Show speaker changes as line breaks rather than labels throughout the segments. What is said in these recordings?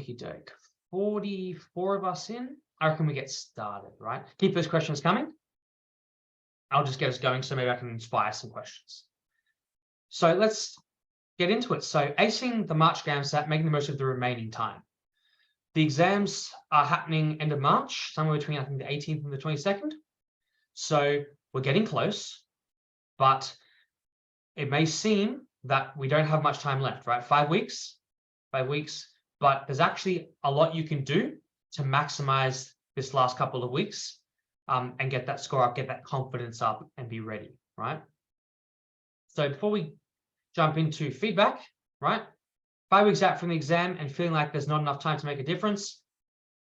Okie doke. 44 of us in. I reckon we get started, right? Keep those questions coming. I'll just get us going so maybe I can inspire some questions. So let's get into it. So acing the March GAMSAT, making the most of the remaining time. The exams are happening end of March, somewhere between I think the 18th and the 22nd. So we're getting close, but it may seem that we don't have much time left, right? 5 weeks, but there's actually a lot you can do to maximize this last couple of weeks and get that score up, get that confidence up and be ready, right? So before we jump into feedback, right? 5 weeks out from the exam and feeling like there's not enough time to make a difference,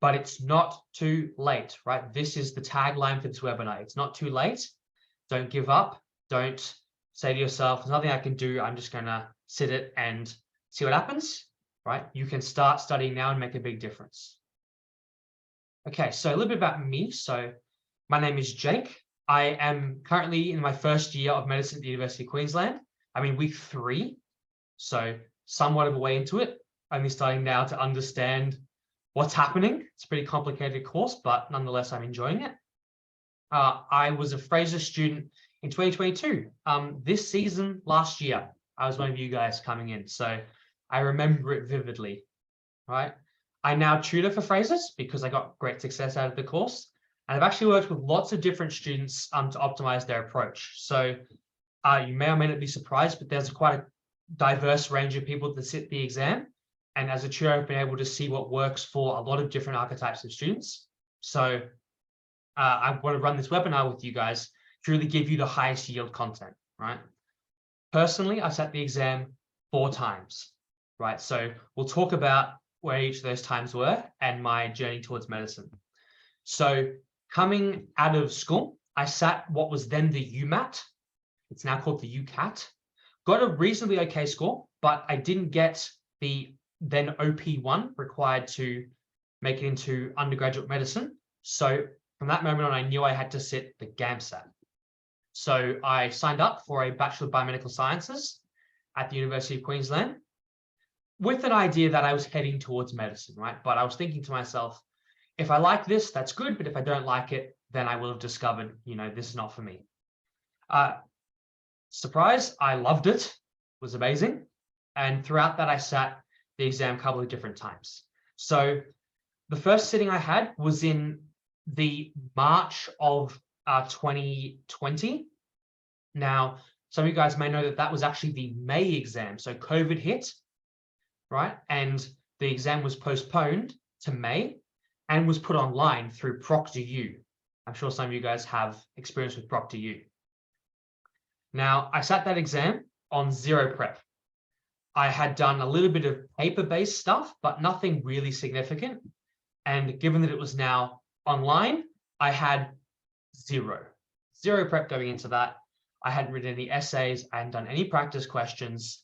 but it's not too late, right? This is the tagline for this webinar. It's not too late. Don't give up. Don't say to yourself, there's nothing I can do. I'm just going to sit it and see what happens, right? You can start studying now and make a big difference. Okay, so a little bit about me. So my name is Jake. I am currently in my first year of medicine at the University of Queensland. I'm in week 3, so somewhat of a way into it. Only starting now to understand what's happening. It's a pretty complicated course, but nonetheless, I'm enjoying it. I was a Fraser student in 2022. This season, last year, I was one of you guys coming in, so I remember it vividly, right? I now tutor for Frasers because I got great success out of the course. And I've actually worked with lots of different students to optimize their approach. So you may or may not be surprised, but there's quite a diverse range of people that sit the exam. And as a tutor, I've been able to see what works for a lot of different archetypes of students. So I want to run this webinar with you guys to really give you the highest yield content, right? Personally, I sat the exam 4 times, right? So we'll talk about where each of those times were and my journey towards medicine. So coming out of school, I sat what was then the UMAT. It's now called the UCAT. Got a reasonably okay score, but I didn't get the then OP1 required to make it into undergraduate medicine. So from that moment on, I knew I had to sit the GAMSAT. So I signed up for a Bachelor of Biomedical Sciences at the University of Queensland with an idea that I was heading towards medicine, right? But I was thinking to myself, if I like this, that's good. But if I don't like it, then I will have discovered, this is not for me. Surprise, I loved it. It was amazing. And throughout that, I sat the exam a couple of different times. So the first sitting I had was in the March of 2020. Now, some of you guys may know that that was actually the May exam. So COVID hit, right? And the exam was postponed to May and was put online through ProctorU. I'm sure some of you guys have experience with ProctorU. Now, I sat that exam on 0 prep. I had done a little bit of paper-based stuff, but nothing really significant. And given that it was now online, I had 0 prep going into that. I hadn't written any essays. I hadn't done any practice questions.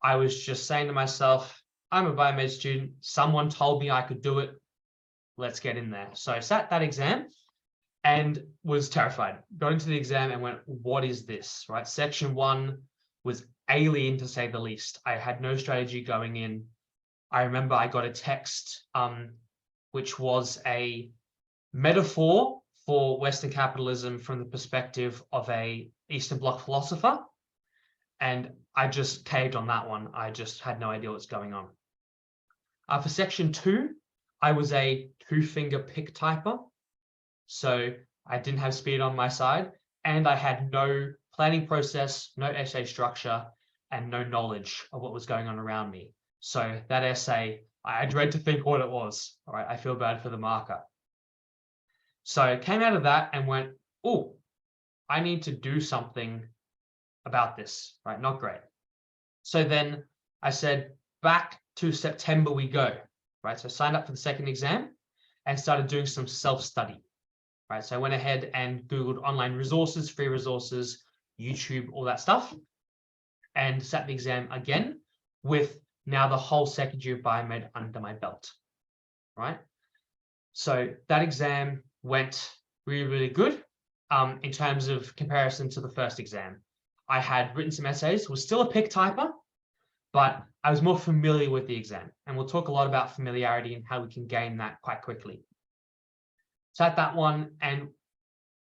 I was just saying to myself, I'm a biomed student. Someone told me I could do it. Let's get in there. So I sat that exam and was terrified. Got into the exam and went, what is this, right? Section 1 was alien to say the least. I had no strategy going in. I remember I got a text, which was a metaphor for Western capitalism from the perspective of a Eastern Bloc philosopher. And I just caved on that one. I just had no idea what's going on. For section 2, I was a 2-finger pick typer. So I didn't have speed on my side and I had no planning process, no essay structure, and no knowledge of what was going on around me. So that essay, I dread to think what it was. All right, I feel bad for the marker. So I came out of that and went, oh, I need to do something about this, right? Not great. So then I said, back to September we go, right? So I signed up for the second exam and started doing some self-study, right? So I went ahead and Googled online resources, free resources, YouTube, all that stuff, and sat the exam again with now the whole second year of biomed under my belt, right? So that exam went really, really good in terms of comparison to the first exam. I had written some essays, was still a pick typer, but I was more familiar with the exam. And we'll talk a lot about familiarity and how we can gain that quite quickly. Sat that one and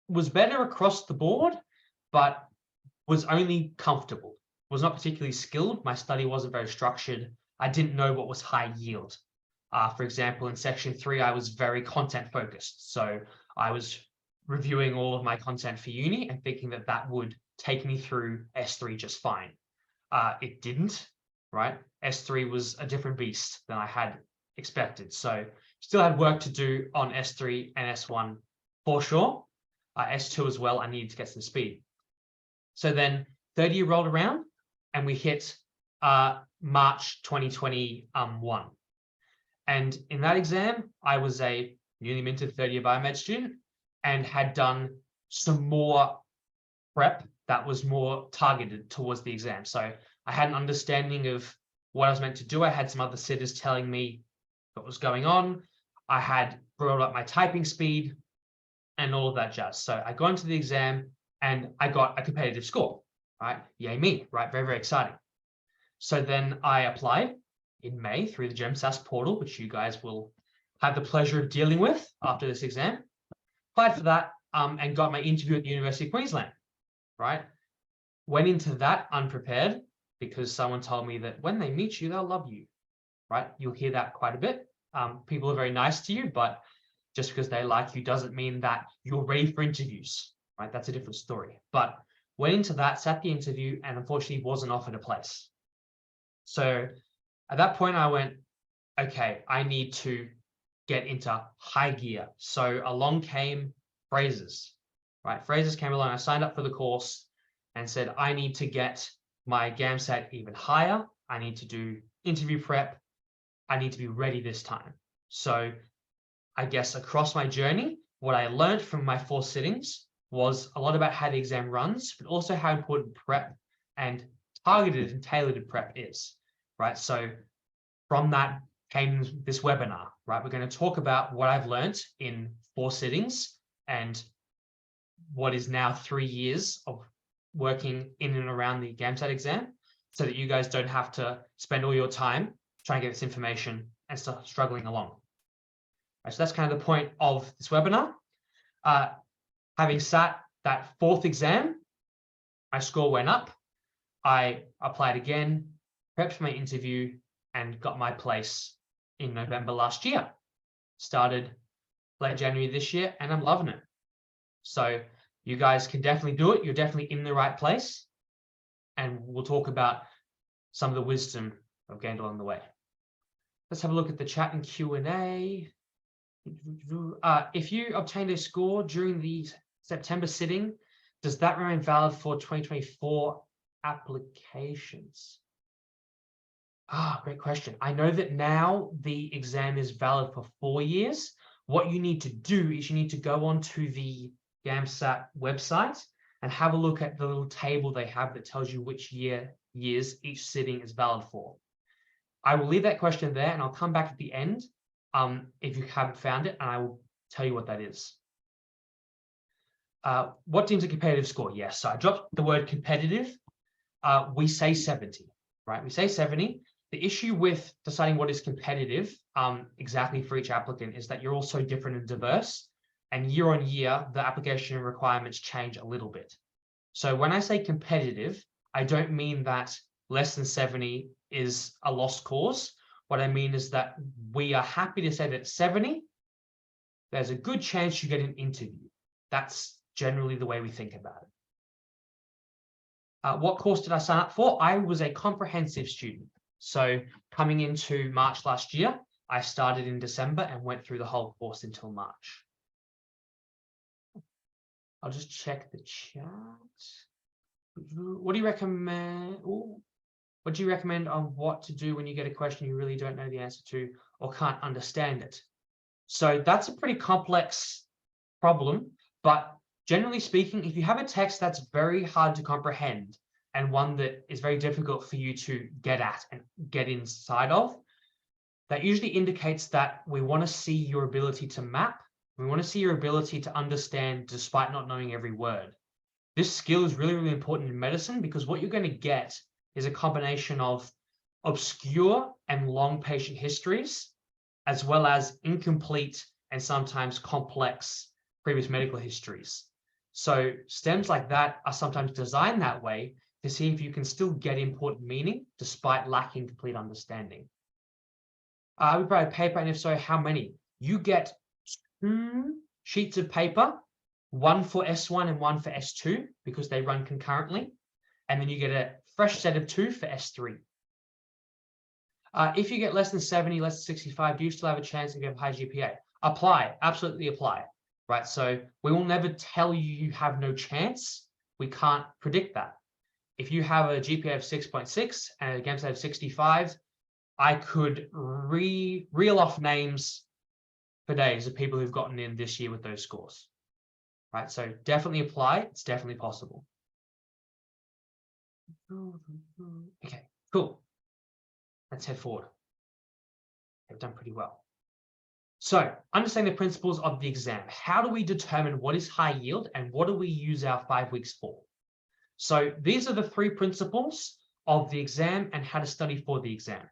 was better across the board, but was only comfortable. Was not particularly skilled. My study wasn't very structured. I didn't know what was high yield. For example, in section 3, I was very content focused. So I was reviewing all of my content for uni and thinking that that would take me through S3 just fine. It didn't, right? S3 was a different beast than I had expected. So still had work to do on S3 and S1 for sure. S2 as well, I needed to get some speed. So then third year rolled around and we hit March 2021. And in that exam, I was a newly minted third year biomed student and had done some more prep that was more targeted towards the exam. So I had an understanding of what I was meant to do. I had some other sitters telling me what was going on. I had brought up my typing speed and all of that jazz. So I got into the exam and I got a competitive score, right? Yay me, right? Very, very exciting. So then I applied in May through the GAMSAT portal, which you guys will have the pleasure of dealing with after this exam. Applied for that and got my interview at the University of Queensland, right? Went into that unprepared because someone told me that when they meet you, they'll love you, right? You'll hear that quite a bit. People are very nice to you, but just because they like you doesn't mean that you're ready for interviews, right? That's a different story. But went into that, sat the interview, and unfortunately wasn't offered a place. So at that point, I went, okay, I need to get into high gear. So along came phrases, right? Phrases came along. I signed up for the course and said, I need to get my GAMSAT even higher. I need to do interview prep. I need to be ready this time. So I guess across my journey, what I learned from my 4 sittings was a lot about how the exam runs, but also how important prep and targeted and tailored prep is, right? So from that came this webinar, right? We're going to talk about what I've learned in 4 sittings and what is now 3 years of working in and around the GAMSAT exam so that you guys don't have to spend all your time trying to get this information and start struggling along. Right, so that's kind of the point of this webinar. Having sat that 4th exam, my score went up. I applied again, prepped for my interview, and got my place in November last year. Started late January this year, and I'm loving it. So you guys can definitely do it. You're definitely in the right place. And we'll talk about some of the wisdom I've gained along the way. Let's have a look at the chat and Q&A. If you obtained a score during the September sitting, does that remain valid for 2024 applications? Great question. I know that now the exam is valid for 4 years. What you need to do is you need to go onto the GAMSAT website and have a look at the little table they have that tells you which years each sitting is valid for. I will leave that question there and I'll come back at the end if you haven't found it, and I will tell you what that is. What deems a competitive score? Yes, so I dropped the word competitive. We say 70, right? We say 70. The issue with deciding what is competitive exactly for each applicant is that you're all so different and diverse, and year on year, the application requirements change a little bit. So when I say competitive, I don't mean that less than 70 is a lost cause. What I mean is that we are happy to say that 70, there's a good chance you get an interview. That's generally the way we think about it. What course did I sign up for? I was a comprehensive student. So coming into March last year, I started in December and went through the whole course until March. I'll just check the chat. What do you recommend? What do you recommend on what to do when you get a question you really don't know the answer to or can't understand it? So that's a pretty complex problem, but generally speaking, if you have a text that's very hard to comprehend and one that is very difficult for you to get at and get inside of, that usually indicates that we want to see your ability to map. We want to see your ability to understand despite not knowing every word. This skill is really, really important in medicine because what you're going to get is a combination of obscure and long patient histories, as well as incomplete and sometimes complex previous medical histories. So stems like that are sometimes designed that way to see if you can still get important meaning despite lacking complete understanding. We provide paper, and if so, how many? You get 2 sheets of paper, one for S1 and one for S2, because they run concurrently. And then you get a fresh set of 2 for S3. If you get less than 70, less than 65, do you still have a chance if you have a high GPA? Apply, absolutely apply, right? So we will never tell you you have no chance. We can't predict that. If you have a GPA of 6.6 and a GAMSAT of 65, I could reel off names for days of people who've gotten in this year with those scores, right? So definitely apply. It's definitely possible. Okay, cool. Let's head forward. They've done pretty well. So understanding the principles of the exam. How do we determine what is high yield and what do we use our 5 weeks for? So these are the 3 principles of the exam and how to study for the exam.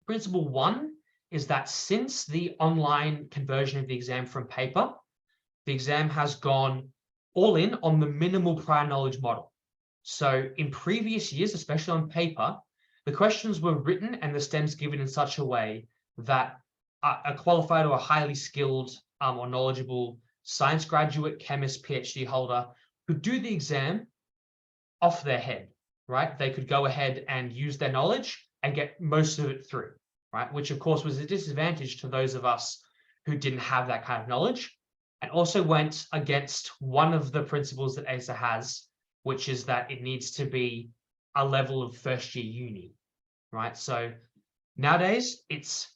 Principle 1 is that since the online conversion of the exam from paper, the exam has gone all in on the minimal prior knowledge model. So in previous years, especially on paper, the questions were written and the stems given in such a way that a qualified or a highly skilled or knowledgeable science graduate, chemist, PhD holder could do the exam off their head, right? They could go ahead and use their knowledge and get most of it through, right? Which of course was a disadvantage to those of us who didn't have that kind of knowledge, and also went against one of the principles that ACER has, which is that it needs to be a level of first year uni, right? So nowadays it's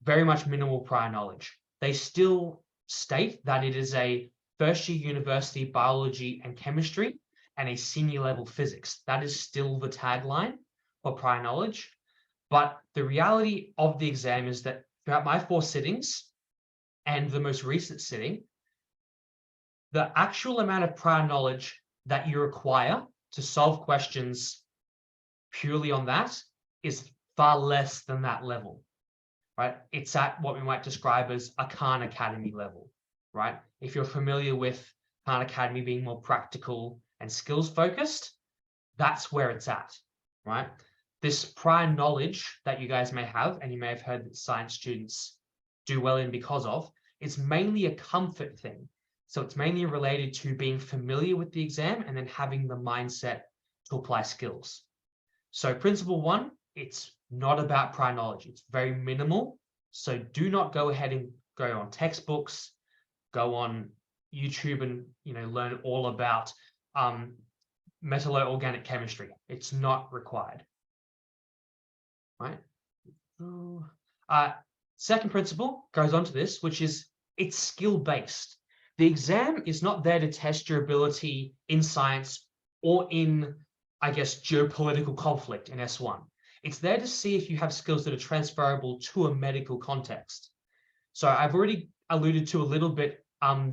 very much minimal prior knowledge. They still state that it is a first year university biology and chemistry and a senior level physics. That is still the tagline for prior knowledge. But the reality of the exam is that throughout my 4 sittings and the most recent sitting, the actual amount of prior knowledge that you require to solve questions purely on that is far less than that level, right? It's at what we might describe as a Khan Academy level, right? If you're familiar with Khan Academy being more practical and skills focused, that's where it's at, right? This prior knowledge that you guys may have, and you may have heard that science students do well in because of, it's mainly a comfort thing. So it's mainly related to being familiar with the exam and then having the mindset to apply skills. So principle 1, it's not about prior knowledge. It's very minimal. So do not go ahead and go on textbooks, go on YouTube and learn all about metallo-organic chemistry. It's not required, right? Second principle goes on to this, which is it's skill-based. The exam is not there to test your ability in science or in, I guess, geopolitical conflict in S1. It's there to see if you have skills that are transferable to a medical context. So I've already alluded to a little bit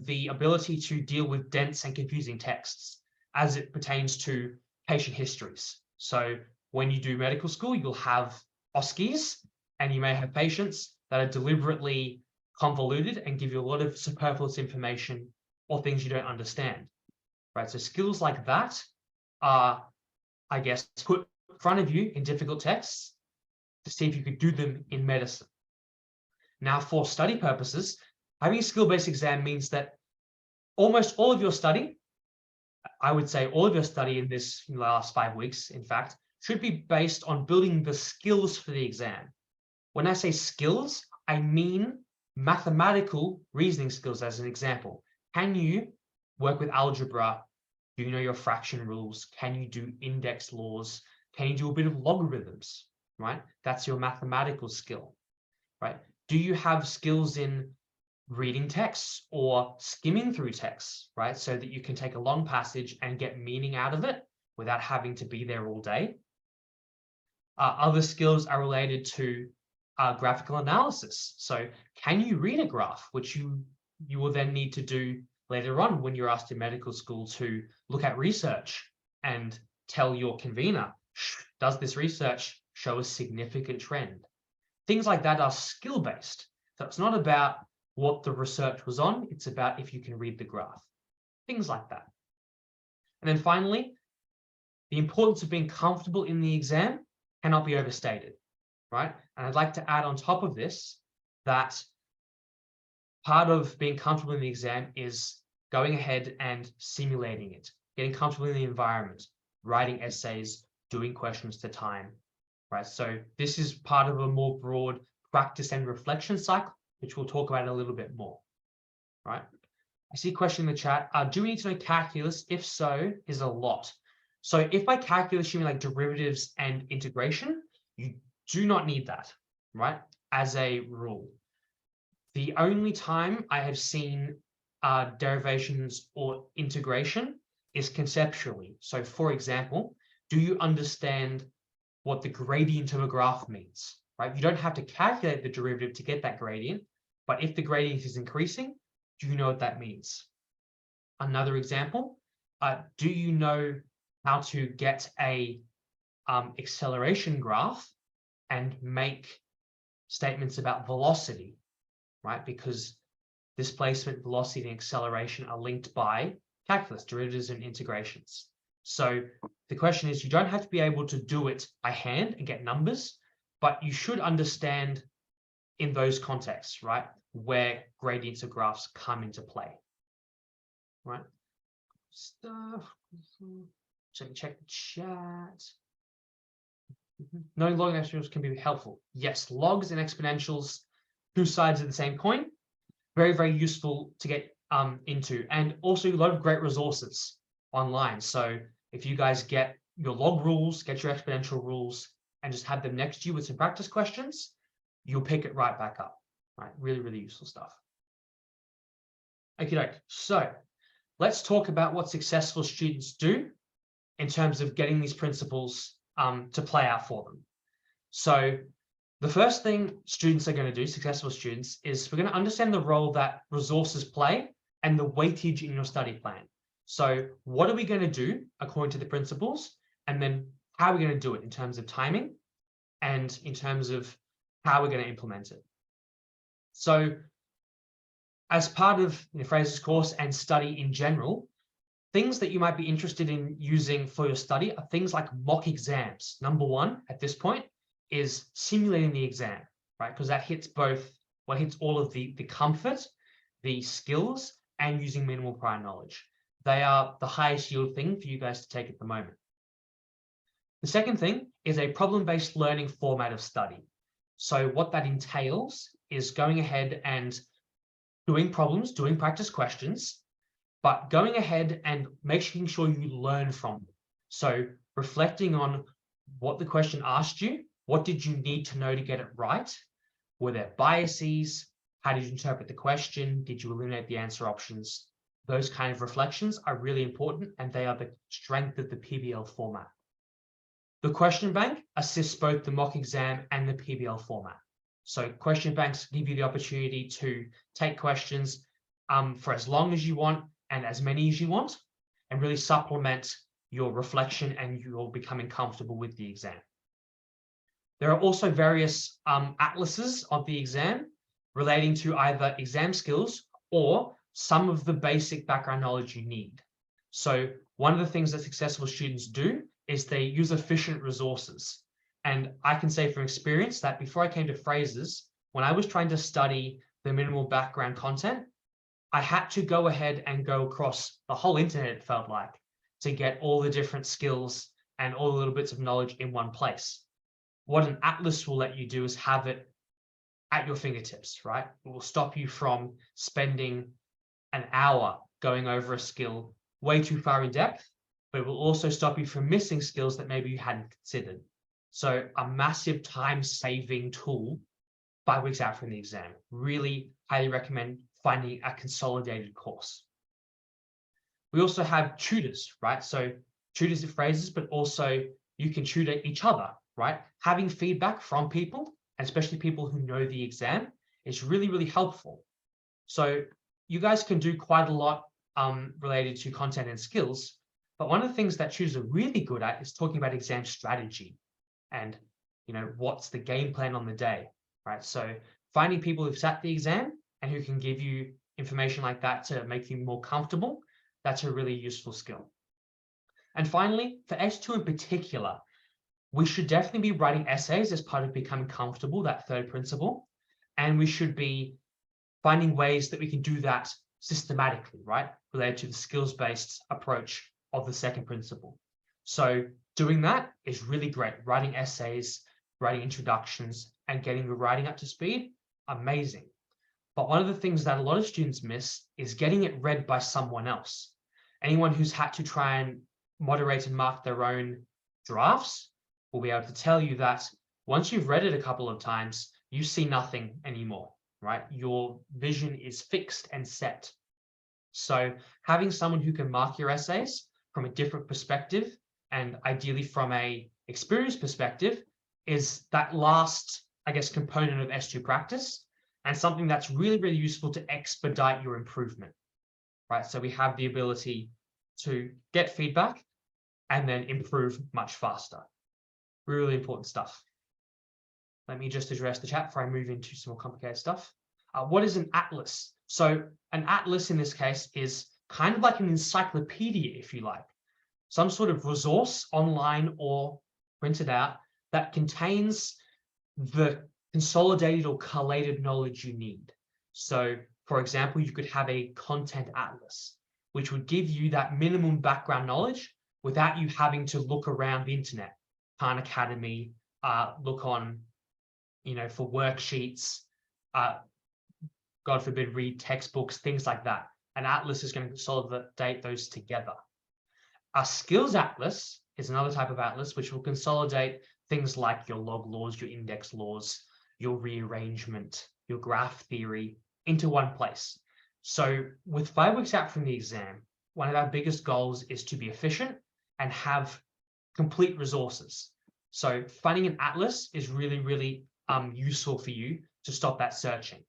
the ability to deal with dense and confusing texts as it pertains to patient histories. So when you do medical school, you'll have OSCEs, and you may have patients that are deliberately convoluted and give you a lot of superfluous information or things you don't understand, right? So skills like that are, I guess, put in front of you in difficult texts to see if you could do them in medicine. Now, for study purposes, having a skill-based exam means that almost all of your study, I would say all of your study in this last 5 weeks, in fact, should be based on building the skills for the exam. When I say skills, I mean mathematical reasoning skills. As an example, can you work with algebra? Do you know your fraction rules? Can you do index laws? Can you do a bit of logarithms, right? That's your mathematical skill, right? Do you have skills in reading texts or skimming through texts, right? So that you can take a long passage and get meaning out of it without having to be there all day. Other skills are related to graphical analysis. So can you read a graph, which you will then need to do later on when you're asked in medical school to look at research and tell your convener, does this research show a significant trend. Things like that are skill-based. So it's not about what the research was on, it's about if you can read the graph. Things like that. And then finally, the importance of being comfortable in the exam cannot be overstated, right? And I'd like to add on top of this that part of being comfortable in the exam is going ahead and simulating it, getting comfortable in the environment, writing essays, doing questions to time, right? So this is part of a more broad practice and reflection cycle, which we'll talk about a little bit more, right? I see a question in the chat. Do we need to know calculus? If so, is a lot. So if by calculus you mean like derivatives and integration, you do not need that, right? As a rule. The only time I have seen derivations or integration is conceptually. So for example, do you understand what the gradient of a graph means, right? You don't have to calculate the derivative to get that gradient, but if the gradient is increasing, do you know what that means? Another example, do you know how to get a acceleration graph and make statements about velocity, right? Because displacement, velocity, and acceleration are linked by calculus, derivatives, and integrations. So the question is, you don't have to be able to do it by hand and get numbers, but you should understand in those contexts, right, where gradients of graphs come into play, right? Stuff. So check the chat. Knowing log and exponentials can be helpful. Yes, logs and exponentials, two sides of the same coin. Very, very useful to get into. And also a lot of great resources online. So if you guys get your log rules, get your exponential rules, and just have them next to you with some practice questions, you'll pick it right back up. Right? Really, really useful stuff. Okay, so let's talk about what successful students do in terms of getting these principles to play out for them. So the first thing students are going to do, successful students, is we're going to understand the role that resources play and the weightage in your study plan. So what are we going to do according to the principles, and then how are we going to do it in terms of timing and in terms of how we're going to implement it. So as part of Fraser's course and study in general, things that you might be interested in using for your study are things like mock exams. Number one at this point is simulating the exam, right? Because that hits both, well, hits all of the comfort, the skills, and using minimal prior knowledge. They are the highest yield thing for you guys to take at the moment. The second thing is a problem-based learning format of study. So what that entails is going ahead and doing problems, doing practice questions, but going ahead and making sure you learn from them. So reflecting on what the question asked you, what did you need to know to get it right? Were there biases? How did you interpret the question? Did you eliminate the answer options? Those kind of reflections are really important, and they are the strength of the PBL format. The question bank assists both the mock exam and the PBL format. So question banks give you the opportunity to take questions for as long as you want and as many as you want, and really supplement your reflection and you're becoming comfortable with the exam. There are also various atlases of the exam relating to either exam skills or some of the basic background knowledge you need. So one of the things that successful students do is they use efficient resources. And I can say from experience that before I came to Fraser's, when I was trying to study the minimal background content, I had to go ahead and go across the whole internet, it felt like, to get all the different skills and all the little bits of knowledge in one place. What an atlas will let you do is have it at your fingertips, right? It will stop you from spending an hour going over a skill way too far in depth, but it will also stop you from missing skills that maybe you hadn't considered. So a massive time-saving tool 5 weeks out from the exam. Really highly recommend finding a consolidated course. We also have tutors, right? So tutors at Fraser's, but also you can tutor each other, right? Having feedback from people, and especially people who know the exam, is really, really helpful. So you guys can do quite a lot related to content and skills, but one of the things that tutors are really good at is talking about exam strategy and what's the game plan on the day, right? So finding people who've sat the exam and who can give you information like that to make you more comfortable, that's a really useful skill. And finally, for S2 in particular, we should definitely be writing essays as part of becoming comfortable, that third principle. And we should be finding ways that we can do that systematically, right? Related to the skills-based approach of the second principle. So doing that is really great. Writing essays, writing introductions, and getting your writing up to speed, amazing. But one of the things that a lot of students miss is getting it read by someone else. Anyone who's had to try and moderate and mark their own drafts will be able to tell you that once you've read it a couple of times, you see nothing anymore, right? Your vision is fixed and set. So having someone who can mark your essays from a different perspective, and ideally from a experienced perspective, is that last, I guess, component of S2 practice, and something that's really, really useful to expedite your improvement, right? So we have the ability to get feedback and then improve much faster. Really important stuff. Let me just address the chat before I move into some more complicated stuff. What is an atlas? So an atlas in this case is kind of like an encyclopedia, if you like, some sort of resource online or printed out that contains the consolidated or collated knowledge you need. So for example, you could have a content atlas, which would give you that minimum background knowledge without you having to look around the internet, Khan Academy, look on, for worksheets, God forbid, read textbooks, things like that. An atlas is going to consolidate those together. A skills atlas is another type of atlas which will consolidate things like your log laws, your index laws, your rearrangement, your graph theory into one place. So with 5 weeks out from the exam, one of our biggest goals is to be efficient and have complete resources. So finding an atlas is really, really useful for you to stop that searching.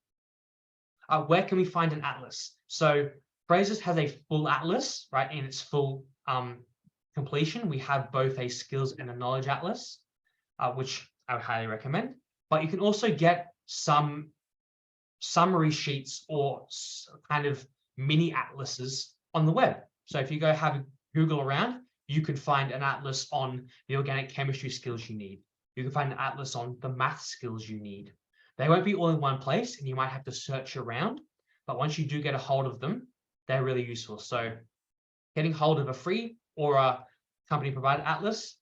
Where can we find an atlas? So Fraser's has a full atlas, right, in its full completion. We have both a skills and a knowledge atlas, which I would highly recommend. But you can also get some summary sheets or kind of mini atlases on the web. So if you go have a Google around, you can find an atlas on the organic chemistry skills you need. You can find an atlas on the math skills you need. They won't be all in one place, and you might have to search around. But once you do get a hold of them, they're really useful. So getting hold of a free or a company-provided atlas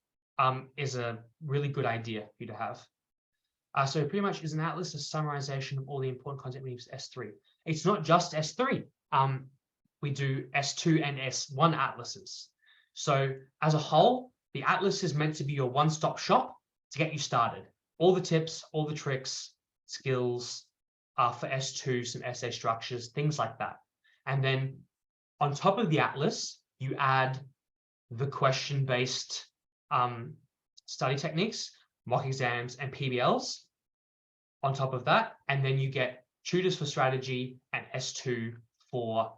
is a really good idea for you to have. So pretty much is an atlas a summarization of all the important content we use for S3. It's not just S3. We do S2 and S1 atlases. So as a whole, the atlas is meant to be your one-stop shop to get you started. All the tips, all the tricks, skills for S2, some essay structures, things like that. And then on top of the atlas, you add the question-based study techniques, mock exams, and PBLs on top of that. And then you get tutors for strategy and S2 for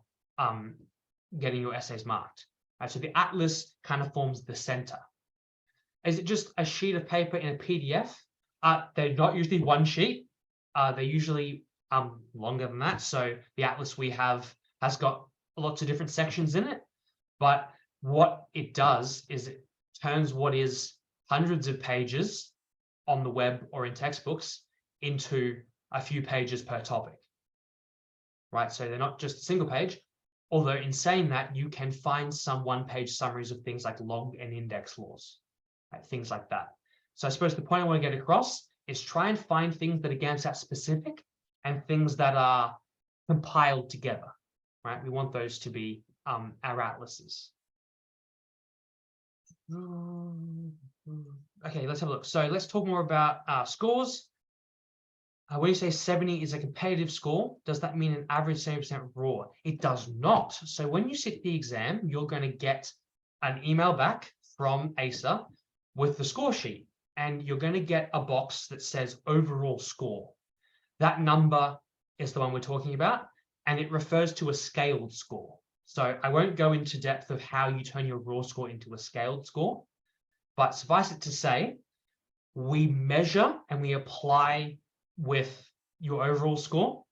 getting your essays marked. Right, so the atlas kind of forms the center. Is it just a sheet of paper in a PDF? They're not usually one sheet. They're usually longer than that. So the atlas we have has got lots of different sections in it. But what it does is it turns what is hundreds of pages on the web or in textbooks into a few pages per topic. Right, so they're not just a single page. Although in saying that, you can find some one-page summaries of things like log and index laws, right? Things like that. So I suppose the point I want to get across is try and find things that are GAMSAT specific and things that are compiled together, right? We want those to be our atlases. Okay, let's have a look. So let's talk more about scores. When you say 70 is a competitive score, does that mean an average 70% raw? It does not. So when you sit the exam, you're going to get an email back from ACER with the score sheet, and you're going to get a box that says overall score. That number is the one we're talking about, and it refers to a scaled score. So I won't go into depth of how you turn your raw score into a scaled score, but suffice it to say, we measure and we apply with your overall score.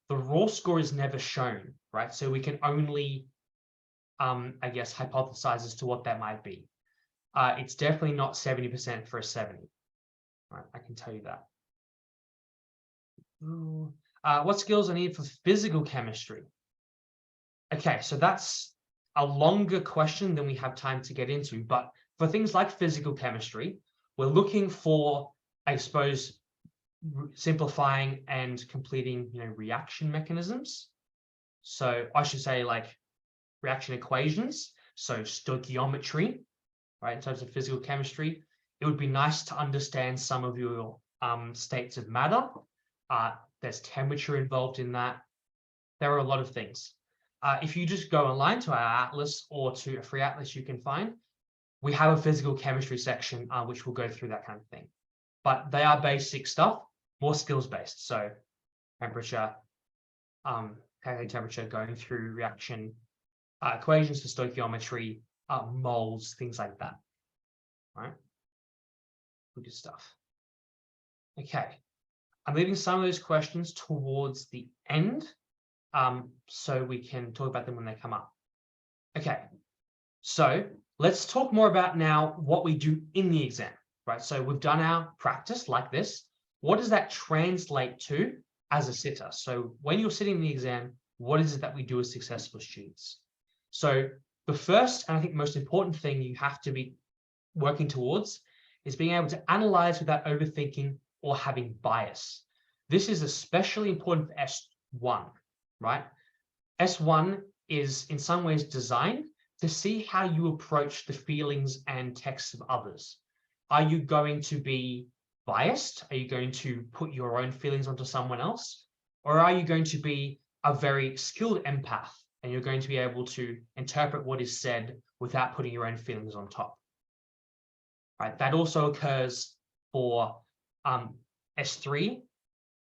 The raw score is never shown, right? So we can only, I guess, hypothesize as to what that might be. It's definitely not 70% for a 70, right? I can tell you that. What skills are needed for physical chemistry? Okay, so that's a longer question than we have time to get into, but for things like physical chemistry, we're looking for, I suppose, simplifying and completing, reaction mechanisms. So I should say like reaction equations, so stoichiometry, right? In terms of physical chemistry, it would be nice to understand some of your states of matter. There's temperature involved in that. There are a lot of things. If you just go online to our atlas or to a free atlas you can find, we have a physical chemistry section which will go through that kind of thing. But they are basic stuff, more skills based. So temperature, calculating temperature, going through reaction equations for stoichiometry, moles, things like that. Right? Good stuff. Okay. I'm leaving some of those questions towards the end, so we can talk about them when they come up. Okay. So let's talk more about now what we do in the exam, right? So we've done our practice like this. What does that translate to as a sitter? So when you're sitting in the exam, what is it that we do as successful students? So the first, and I think most important thing you have to be working towards is being able to analyze without overthinking or having bias. This is especially important for S1, right? S1 is in some ways designed to see how you approach the feelings and texts of others. Are you going to be biased? Are you going to put your own feelings onto someone else? Or are you going to be a very skilled empath and you're going to be able to interpret what is said without putting your own feelings on top? Right? That also occurs for S3.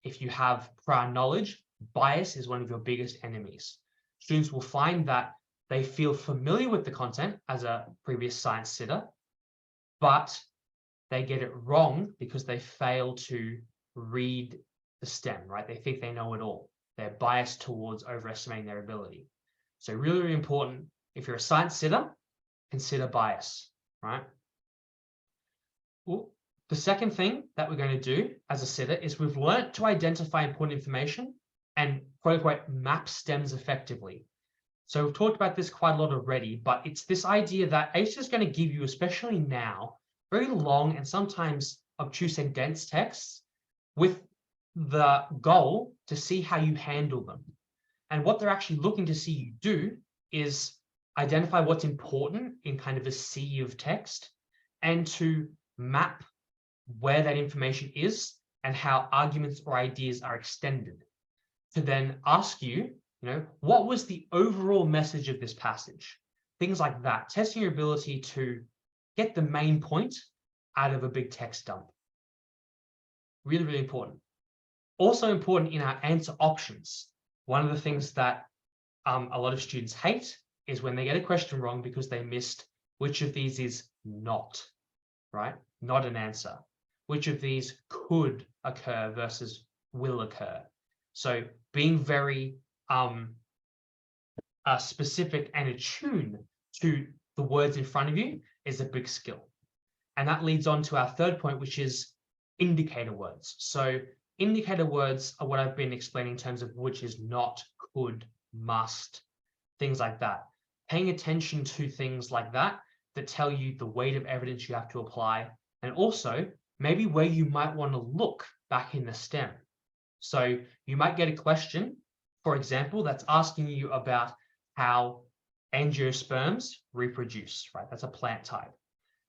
If you have prior knowledge, bias is one of your biggest enemies. Students will find that they feel familiar with the content as a previous science sitter, but they get it wrong because they fail to read the STEM, right? They think they know it all. They're biased towards overestimating their ability. So really, really important, if you're a science sitter, consider bias, right? Ooh. The second thing that we're going to do as a sitter is we've learned to identify important information and quote unquote map stems effectively. So we've talked about this quite a lot already, but it's this idea that Acing is going to give you, especially now, very long and sometimes obtuse and dense texts with the goal to see how you handle them. And what they're actually looking to see you do is identify what's important in kind of a sea of text and to map where that information is and how arguments or ideas are extended, to then ask you, what was the overall message of this passage? Things like that, testing your ability to get the main point out of a big text dump. Really, really important. Also important in our answer options. One of the things that a lot of students hate is when they get a question wrong because they missed which of these is not, right? Not an answer. Which of these could occur versus will occur. So being very specific and attuned to the words in front of you is a big skill. And that leads on to our third point, which is indicator words. So indicator words are what I've been explaining in terms of which is not, could, must, things like that. Paying attention to things like that tell you the weight of evidence you have to apply, and also maybe where you might want to look back in the STEM. So you might get a question, for example, that's asking you about how angiosperms reproduce, right? That's a plant type.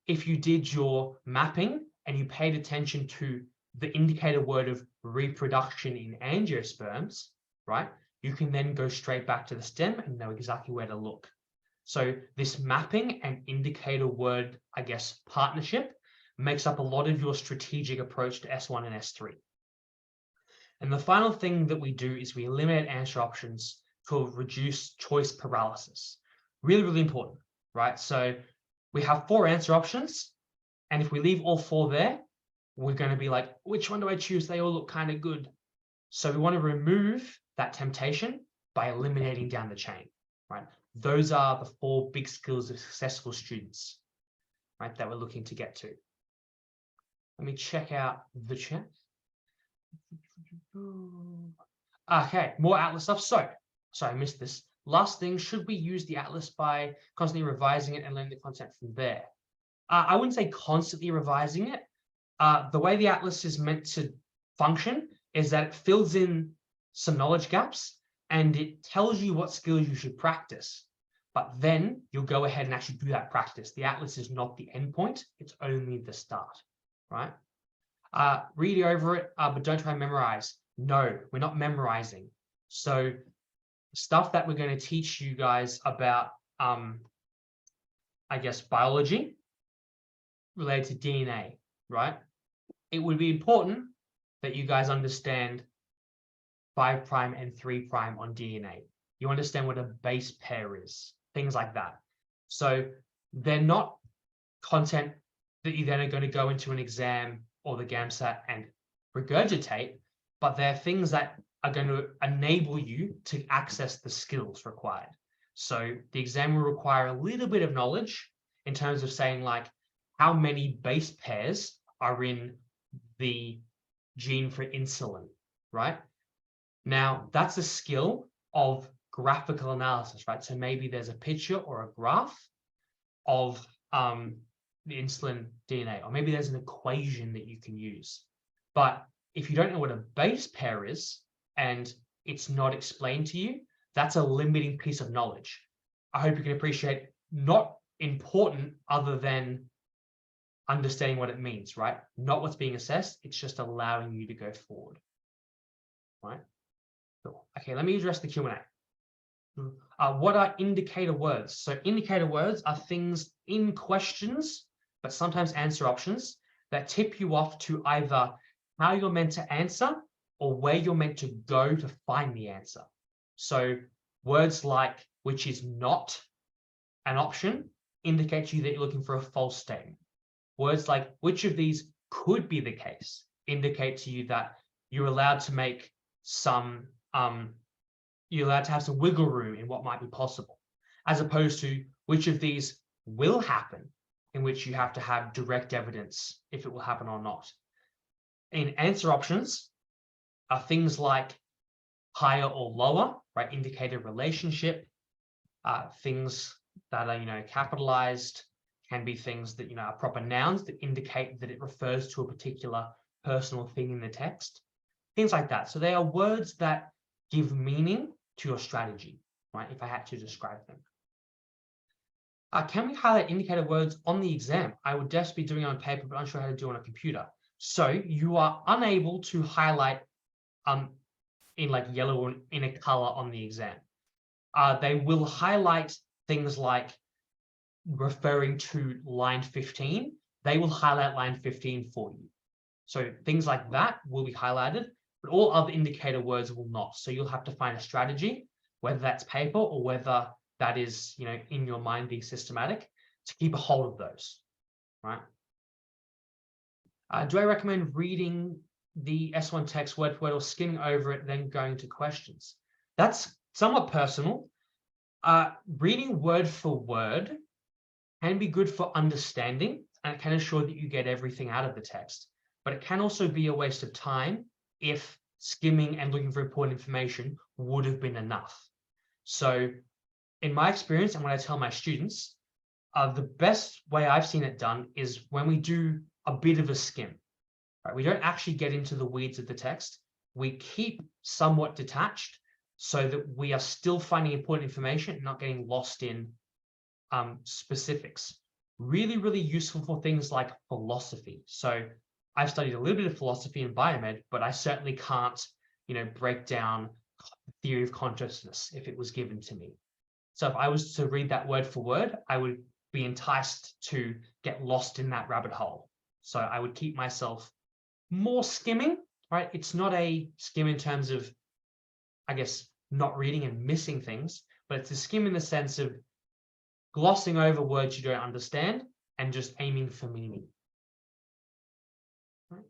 If you did your mapping and you paid attention to the indicator word of reproduction in angiosperms, right? You can then go straight back to the STEM and know exactly where to look. So this mapping and indicator word, I guess, partnership makes up a lot of your strategic approach to S1 and S3. And the final thing that we do is we eliminate answer options to reduce choice paralysis. Really, really important, right? So we have 4 answer options, and if we leave all 4 there, we're going to be like, which one do I choose? They all look kind of good. So we want to remove that temptation by eliminating down the chain, right? Those are the 4 big skills of successful students, right, that we're looking to get to. Let me check out the chat. Okay, more Atlas stuff. So, sorry, I missed this. Last thing, should we use the Atlas by constantly revising it and learning the content from there? I wouldn't say constantly revising it. The way the Atlas is meant to function is that it fills in some knowledge gaps and it tells you what skills you should practice. But then you'll go ahead and actually do that practice. The Atlas is not the end point, it's only the start, right? Read over it, but don't try and memorize. No, we're not memorizing. So stuff that we're going to teach you guys about, I guess, biology related to DNA, right? It would be important that you guys understand 5' and 3' on DNA. You understand what a base pair is, things like that. So they're not content that you then are going to go into an exam or the GAMSAT and regurgitate, but they're things that are going to enable you to access the skills required. So the exam will require a little bit of knowledge in terms of saying, like, how many base pairs are in the gene for insulin, right? Now, that's a skill of graphical analysis, right? So maybe there's a picture or a graph of the insulin DNA, or maybe there's an equation that you can use. But if you don't know what a base pair is and it's not explained to you, that's a limiting piece of knowledge. I hope you can appreciate, not important other than understanding what it means, right? Not what's being assessed, it's just allowing you to go forward, right? Cool. Okay, let me address the Q&A. What are indicator words? So indicator words are things in questions, but sometimes answer options, that tip you off to either how you're meant to answer or where you're meant to go to find the answer. So words like which is not an option indicate to you that you're looking for a false statement. Words like which of these could be the case indicate to you that you're allowed to make some, you're allowed to have some wiggle room in what might be possible, as opposed to which of these will happen, in which you have to have direct evidence if it will happen or not. In answer options are things like higher or lower, right? Indicate a relationship. Things that are, capitalized can be things that, are proper nouns that indicate that it refers to a particular person or thing in the text. Things like that. So they are words that give meaning to your strategy, right? If I had to describe them. Can we highlight indicator words on the exam? I would just be doing it on paper, but unsure how to do it on a computer. So you are unable to highlight in like yellow or in a color on the exam. They will highlight things like referring to line 15. They will highlight line 15 for you. So things like that will be highlighted, but all other indicator words will not. So you'll have to find a strategy, whether that's paper or whether that is, in your mind being systematic, to keep a hold of those, right? Do I recommend reading the S1 text word for word or skimming over it, then going to questions? That's somewhat personal. Reading word for word can be good for understanding, and it can ensure that you get everything out of the text. But it can also be a waste of time if skimming and looking for important information would have been enough. So in my experience, and when I tell my students, the best way I've seen it done is when we do a bit of a skim. Right? We don't actually get into the weeds of the text. We keep somewhat detached so that we are still finding important information and not getting lost in specifics. Really, really useful for things like philosophy. So I've studied a little bit of philosophy in biomed, but I certainly can't, break down theory of consciousness if it was given to me. So if I was to read that word for word, I would be enticed to get lost in that rabbit hole. So I would keep myself more skimming, right? It's not a skim in terms of, I guess, not reading and missing things, but it's a skim in the sense of glossing over words you don't understand and just aiming for meaning. Right.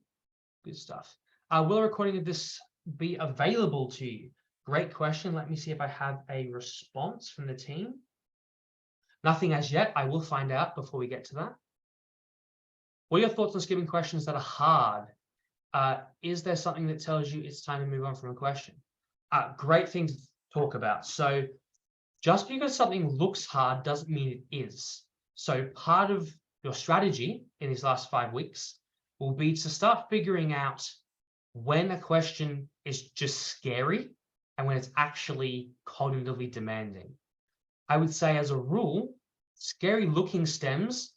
Good stuff. Will a recording of this be available to you? Great question. Let me see if I have a response from the team. Nothing as yet. I will find out before we get to that. What are your thoughts on skipping questions that are hard? Is there something that tells you it's time to move on from a question? Great thing to talk about. So just because something looks hard doesn't mean it is. So part of your strategy in these last 5 weeks will be to start figuring out when a question is just scary and when it's actually cognitively demanding. I would say as a rule, scary looking stems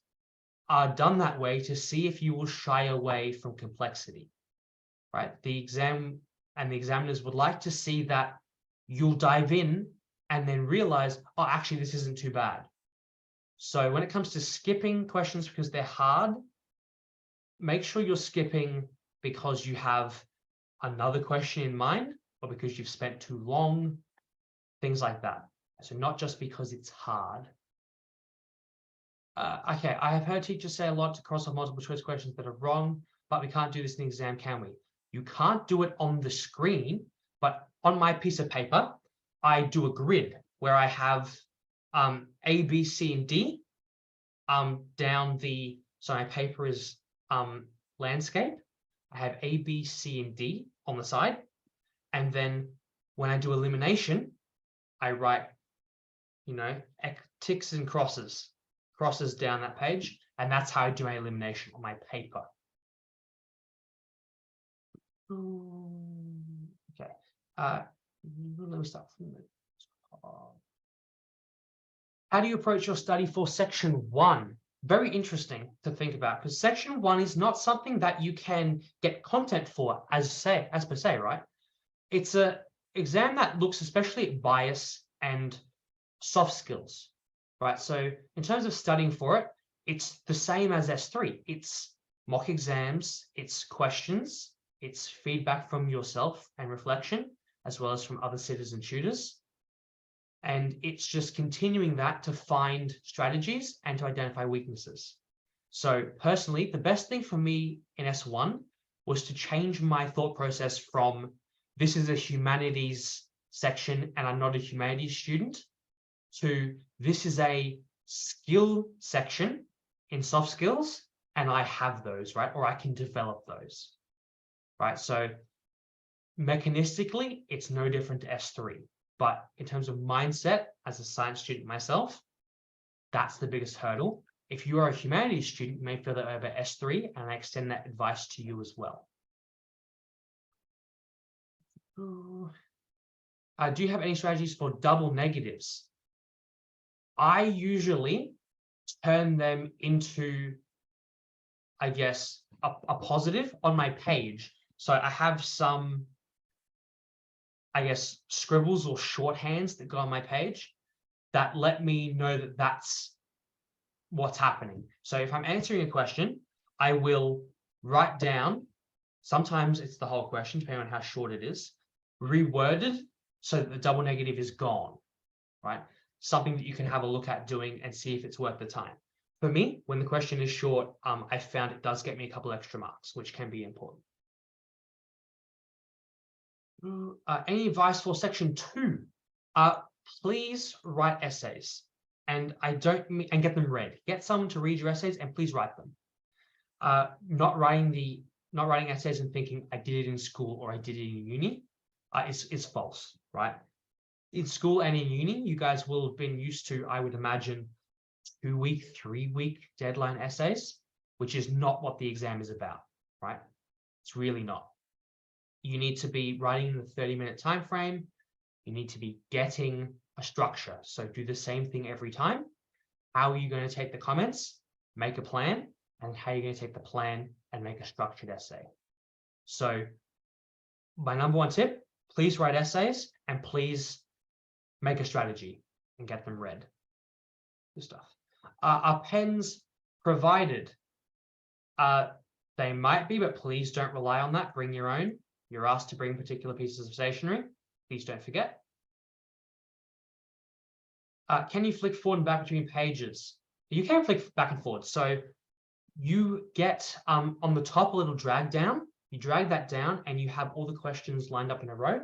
are done that way to see if you will shy away from complexity, right? The exam and the examiners would like to see that you'll dive in and then realize, oh, actually, this isn't too bad. So when it comes to skipping questions because they're hard, make sure you're skipping because you have another question in mind or because you've spent too long, things like that. So not just because it's hard. Okay, I have heard teachers say a lot to cross off multiple choice questions that are wrong, but we can't do this in the exam, can we? You can't do it on the screen, but on my piece of paper, I do a grid where I have A, B, C, and D down the, so my paper is landscape. I have A, B, C, and D on the side. And then when I do elimination, I write, ticks and crosses down that page. And that's how I do my elimination on my paper. Okay. Let me start from the top. How do you approach your study for section 1? Very interesting to think about, because section 1 is not something that you can get content for as per se, right? It's an exam that looks especially at bias and soft skills, right? So in terms of studying for it, it's the same as S3. It's mock exams, it's questions, it's feedback from yourself and reflection, as well as from other sitters and tutors. And it's just continuing that to find strategies and to identify weaknesses. So personally, the best thing for me in S1 was to change my thought process from this is a humanities section and I'm not a humanities student to this is a skill section in soft skills and I have those, right? Or I can develop those, right? So mechanistically, it's no different to S3. But in terms of mindset, as a science student myself, that's the biggest hurdle. If you are a humanities student, you may feel that over S3, and I extend that advice to you as well. Do you have any strategies for double negatives? I usually turn them into, I guess, a positive on my page. So I have some, I guess, scribbles or shorthands that go on my page that let me know that that's what's happening. So if I'm answering a question, I will write down, sometimes it's the whole question, depending on how short it is, reworded so that the double negative is gone, right? Something that you can have a look at doing and see if it's worth the time. For me, when the question is short, I found it does get me a couple extra marks, which can be important. Any advice for section 2? Please write essays, and and get them read. Get someone to read your essays, and please write them. Not writing essays and thinking I did it in school or I did it in uni is false, right? In school and in uni, you guys will have been used to, I would imagine, 2-week, 3-week deadline essays, which is not what the exam is about, right? It's really not. You need to be writing in the 30-minute time frame. You need to be getting a structure. So do the same thing every time. How are you going to take the comments? Make a plan. And how are you going to take the plan and make a structured essay? So my number 1 tip, please write essays and please make a strategy and get them read. Good stuff. Are pens provided? They might be, but please don't rely on that. Bring your own. You're asked to bring particular pieces of stationery. Please don't forget. Can you flick forward and back between pages? You can flick back and forward. So you get on the top a little drag down. You drag that down and you have all the questions lined up in a row,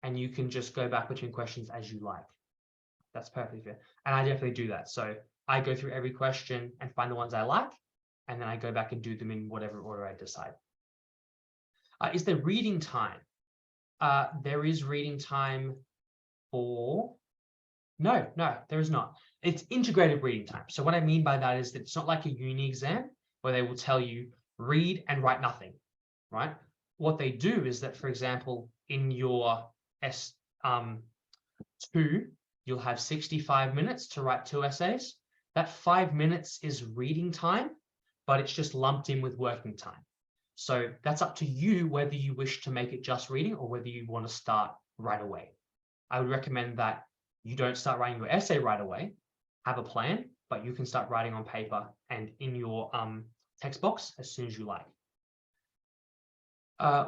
and you can just go back between questions as you like. That's perfectly fair. And I definitely do that. So I go through every question and find the ones I like, and then I go back and do them in whatever order I decide. Is there reading time? There is reading time for... No, there is not. It's integrated reading time. So what I mean by that is that it's not like a uni exam where they will tell you read and write nothing, right? What they do is that, for example, in your S2, you'll have 65 minutes to write 2 essays. That 5 minutes is reading time, but it's just lumped in with working time. So that's up to you whether you wish to make it just reading or whether you want to start right away. I would recommend that you don't start writing your essay right away. Have a plan, but you can start writing on paper and in your text box as soon as you like.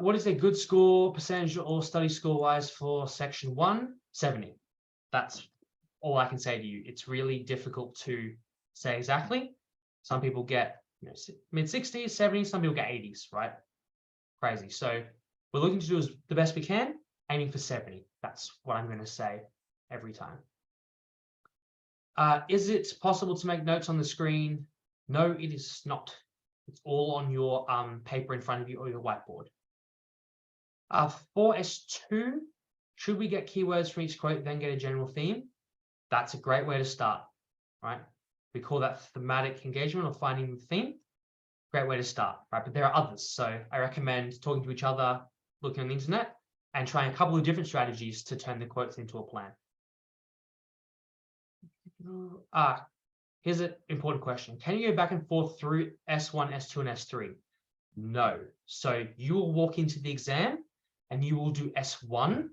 What is a good score, percentage or study score-wise for section 1? 70. That's all I can say to you. It's really difficult to say exactly. Some people get mid-60s, 70s, some people get 80s, right? Crazy. So we're looking to do the best we can, aiming for 70. That's what I'm going to say every time. Is it possible to make notes on the screen? No, it is not. It's all on your paper in front of you or your whiteboard. For S2, should we get keywords from each quote, then get a general theme? That's a great way to start, right? We call that thematic engagement or finding the theme. Great way to start, right? But there are others. So I recommend talking to each other, looking on the internet, and trying a couple of different strategies to turn the quotes into a plan. Here's an important question. Can you go back and forth through S1, S2, and S3? No. So you will walk into the exam and you will do S1.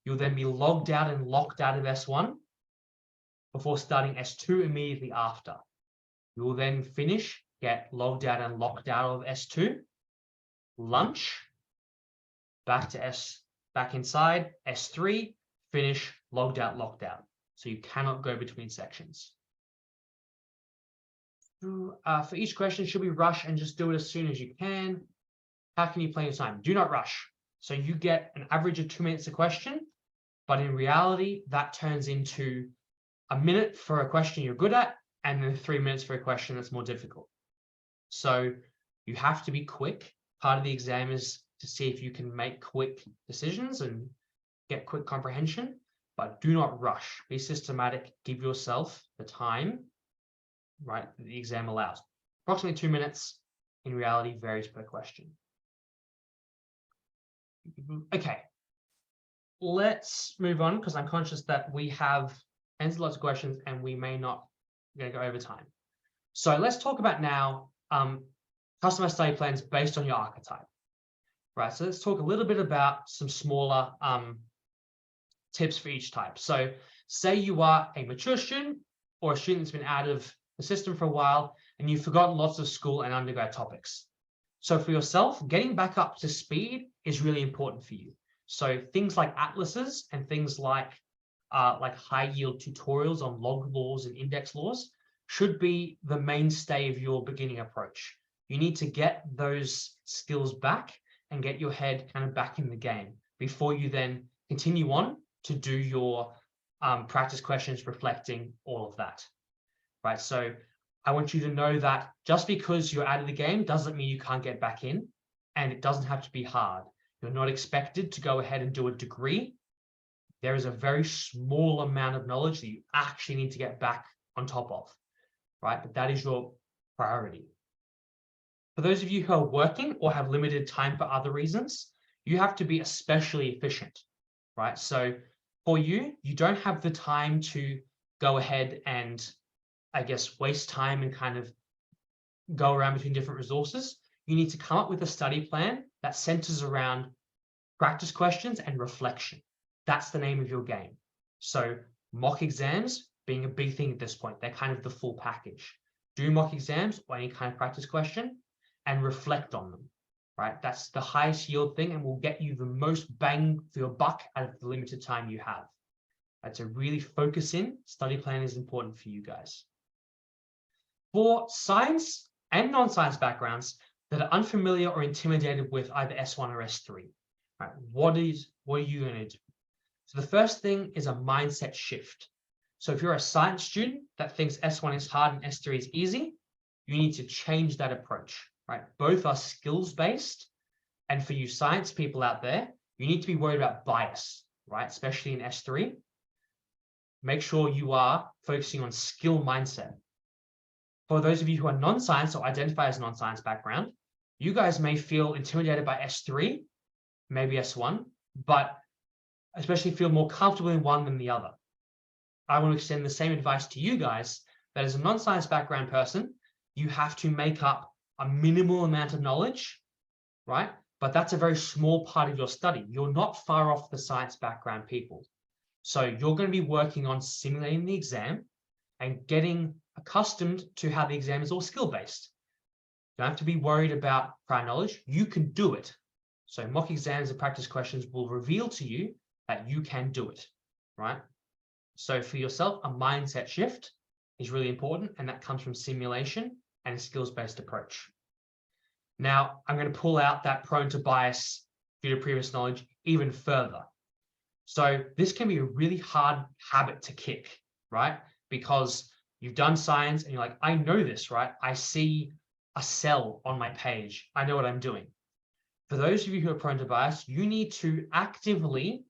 You'll then be logged out and locked out of S1 before starting S2 immediately after. You will then finish, get logged out and locked out of S2, lunch, back inside, S3, finish, logged out, locked out. So you cannot go between sections. For each question, should we rush and just do it as soon as you can? How can you plan your time? Do not rush. So you get an average of 2 minutes a question, but in reality, that turns into a minute for a question you're good at, and then 3 minutes for a question that's more difficult. So you have to be quick. Part of the exam is to see if you can make quick decisions and get quick comprehension, but do not rush. Be systematic. Give yourself the time, right, that the exam allows. Approximately 2 minutes. In reality, varies per question. Okay, let's move on because I'm conscious that we have answered lots of questions and we may not go over time. So let's talk about now customized study plans based on your archetype. Right, so let's talk a little bit about some smaller tips for each type. So say you are a mature student or a student that's been out of the system for a while and you've forgotten lots of school and undergrad topics. So for yourself, getting back up to speed is really important for you. So things like atlases and things like high yield tutorials on log laws and index laws should be the mainstay of your beginning approach. You need to get those skills back and get your head kind of back in the game before you then continue on to do your practice questions reflecting all of that, right? So I want you to know that just because you're out of the game doesn't mean you can't get back in, and it doesn't have to be hard. You're not expected to go ahead and do a degree. There is a very small amount of knowledge that you actually need to get back on top of, right? But that is your priority. For those of you who are working or have limited time for other reasons, you have to be especially efficient, right? So for you, you don't have the time to go ahead and, I guess, waste time and kind of go around between different resources. You need to come up with a study plan that centers around practice questions and reflection. That's the name of your game. So mock exams being a big thing at this point. They're kind of the full package. Do mock exams or any kind of practice question and reflect on them, right? That's the highest yield thing and will get you the most bang for your buck out of the limited time you have. To really focus in, study plan is important for you guys. For science and non-science backgrounds, that are unfamiliar or intimidated with either S1 or S3, right? What are you going to do? So the first thing is a mindset shift. So if you're a science student that thinks S1 is hard and S3 is easy, you need to change that approach, right? Both are skills-based. And for you science people out there, you need to be worried about bias, right? Especially in S3. Make sure you are focusing on skill mindset. For those of you who are non-science or identify as non-science background, you guys may feel intimidated by S3, maybe S1, but especially feel more comfortable in one than the other. I want to extend the same advice to you guys, that as a non-science background person, you have to make up a minimal amount of knowledge, right? But that's a very small part of your study. You're not far off the science background people. So you're going to be working on simulating the exam and getting accustomed to how the exam is all skill-based. You don't have to be worried about prior knowledge. You can do it. So mock exams and practice questions will reveal to you that you can do it, right? So for yourself, a mindset shift is really important, and that comes from simulation and a skills-based approach. Now, I'm going to pull out that prone to bias due to previous knowledge even further. So this can be a really hard habit to kick, right? Because you've done science and you're like, I know this, right? I see a cell on my page. I know what I'm doing. For those of you who are prone to bias, you need to actively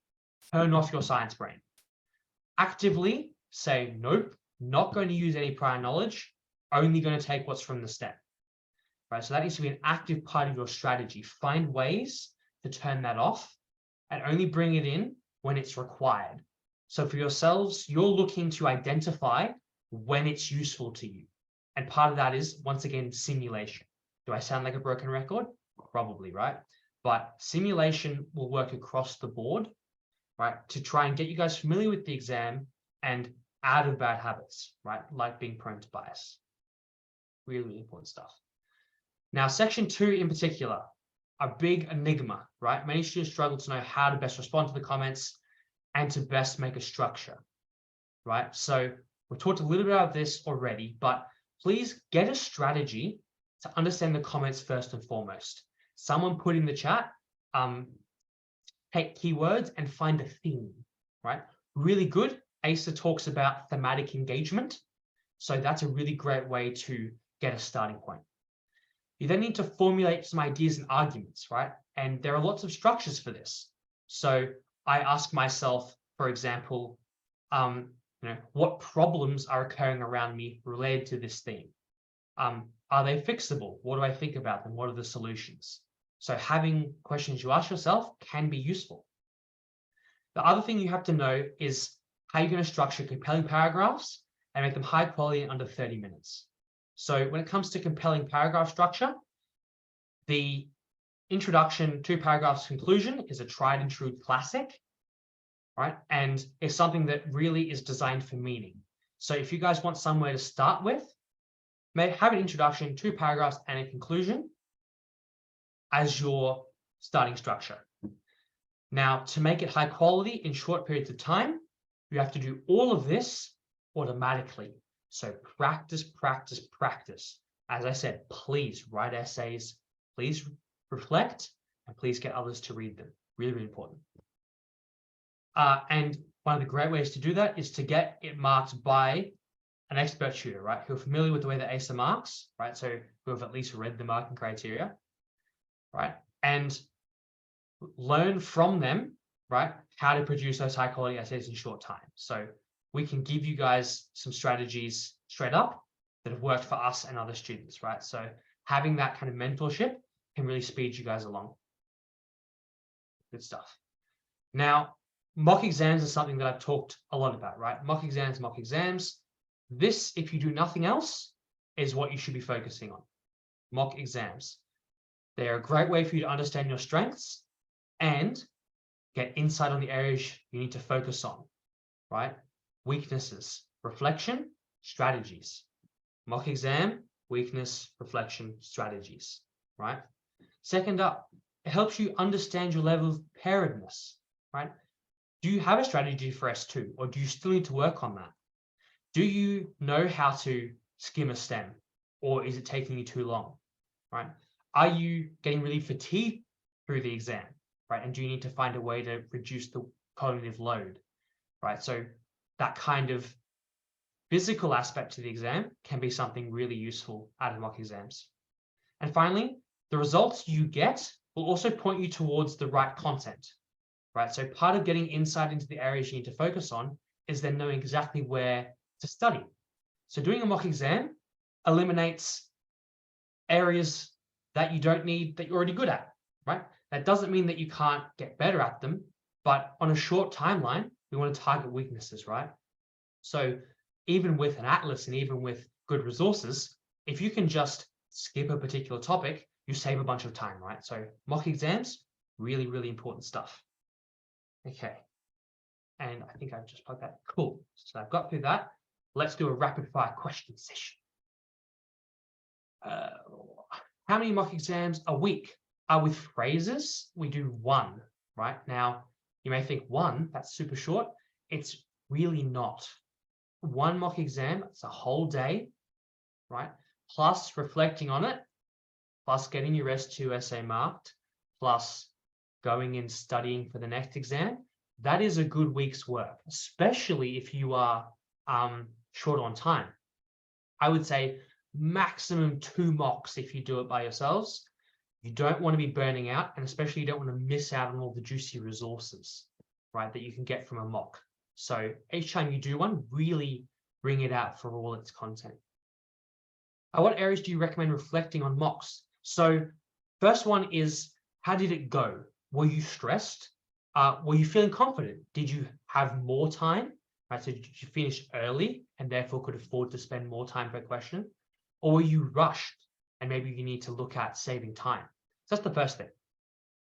turn off your science brain. Actively say, nope, not going to use any prior knowledge, only going to take what's from the STEM. Right? So that needs to be an active part of your strategy. Find ways to turn that off and only bring it in when it's required. So for yourselves, you're looking to identify when it's useful to you. And part of that is, once again, simulation. Do I sound like a broken record? Probably, right? But simulation will work across the board, right? To try and get you guys familiar with the exam and out of bad habits, right? Like being prone to bias. Really, really important stuff. Now, section 2 in particular, a big enigma, right? Many students struggle to know how to best respond to the comments and to best make a structure, right? So we've talked a little bit about this already, but please get a strategy to understand the comments first and foremost. Someone put in the chat, take keywords and find a theme, right? Really good. ACER talks about thematic engagement. So that's a really great way to get a starting point. You then need to formulate some ideas and arguments, right? And there are lots of structures for this. So I ask myself, for example, what problems are occurring around me related to this theme? Are they fixable? What do I think about them? What are the solutions? So having questions you ask yourself can be useful. The other thing you have to know is how you're going to structure compelling paragraphs and make them high quality in under 30 minutes. So when it comes to compelling paragraph structure, the introduction, 2 paragraphs, conclusion is a tried and true classic, right? And it's something that really is designed for meaning. So if you guys want somewhere to start with, have an introduction, 2 paragraphs, and a conclusion as your starting structure. Now, to make it high quality in short periods of time, you have to do all of this automatically. So practice, practice, practice. As I said, please write essays, please reflect, and please get others to read them. Really, really important. And one of the great ways to do that is to get it marked by an expert tutor, right? Who are familiar with the way that ACER marks, right? So who have at least read the marking criteria, right? And learn from them, right? How to produce those high quality essays in short time. So we can give you guys some strategies straight up that have worked for us and other students, right? So having that kind of mentorship can really speed you guys along. Good stuff. Now, mock exams is something that I've talked a lot about, right? Mock exams, mock exams. This, if you do nothing else, is what you should be focusing on. Mock exams. They're a great way for you to understand your strengths and get insight on the areas you need to focus on, right? Weaknesses, reflection, strategies. Mock exam, weakness, reflection, strategies, right? Second up, it helps you understand your level of preparedness, right? Do you have a strategy for S2, or do you still need to work on that? Do you know how to skim a STEM, or is it taking you too long, right? Are you getting really fatigued through the exam, right? And do you need to find a way to reduce the cognitive load, right? So that kind of physical aspect to the exam can be something really useful out of mock exams. And finally, the results you get will also point you towards the right content, right? So part of getting insight into the areas you need to focus on is then knowing exactly where to study. So doing a mock exam eliminates areas that you don't need, that you're already good at, right? That doesn't mean that you can't get better at them, but on a short timeline, we want to target weaknesses, right? So even with an atlas and even with good resources, if you can just skip a particular topic, you save a bunch of time, right? So mock exams, really, really important stuff. Okay. And I think I've just plugged that. Cool. So I've got through that. Let's do a rapid fire question session. How many mock exams a week? With phrases, we do one, right? Now, you may think one, that's super short. It's really not. One mock exam, it's a whole day, right? Plus reflecting on it, plus getting your S2 essay marked, plus going and studying for the next exam. That is a good week's work, especially if you are short on time. I would say maximum 2 mocks if you do it by yourselves. You don't want to be burning out, and especially you don't want to miss out on all the juicy resources, right, that you can get from a mock. So each time you do one, really bring it out for all its content. What areas do you recommend reflecting on mocks? So first one is, how did it go? Were you stressed? Were you feeling confident? Did you have more time? Right, so did you finish early and therefore could afford to spend more time per question? Or were you rushed and maybe you need to look at saving time? So that's the first thing.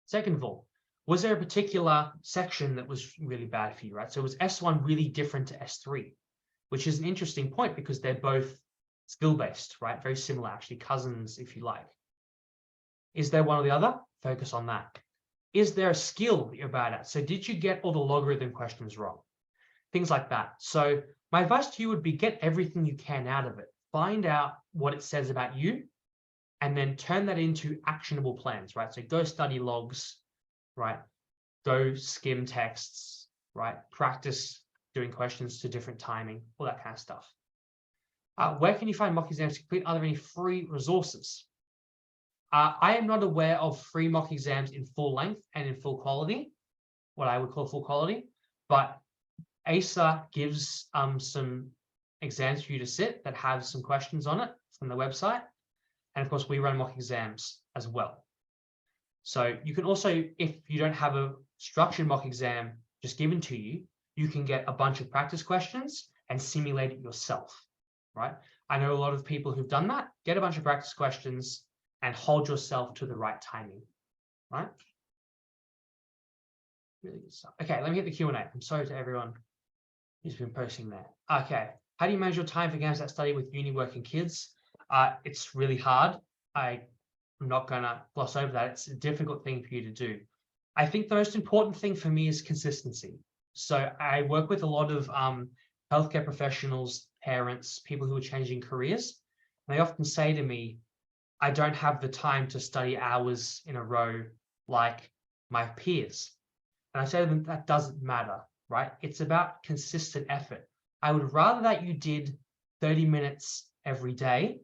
Second of all, was there a particular section that was really bad for you, right? So was S1 really different to S3, which is an interesting point because they're both skill-based, right? Very similar, actually, cousins, if you like. Is there one or the other? Focus on that. Is there a skill that you're bad at? So did you get all the logarithm questions wrong? Things like that. So my advice to you would be get everything you can out of it. Find out what it says about you, and then turn that into actionable plans, right? So go study logs, right? Go skim texts, right? Practice doing questions to different timing, all that kind of stuff. Where can you find mock exams to complete? Are there any free resources? I am not aware of free mock exams in full length and in full quality, what I would call full quality, but ACER gives some exams for you to sit that have some questions on it from the website. And of course, we run mock exams as well. So you can also, if you don't have a structured mock exam just given to you, you can get a bunch of practice questions and simulate it yourself, right? I know a lot of people who've done that. Get a bunch of practice questions and hold yourself to the right timing, right? Really good stuff. Okay, let me hit the Q&A. I'm sorry to everyone who's been posting there. Okay, how do you manage your time for GAMSAT study with uni working kids? It's really hard. I'm not gonna gloss over that. It's a difficult thing for you to do. I think the most important thing for me is consistency. So I work with a lot of healthcare professionals, parents, people who are changing careers. And they often say to me, I don't have the time to study hours in a row like my peers. And I say to them, that doesn't matter, right? It's about consistent effort. I would rather that you did 30 minutes every day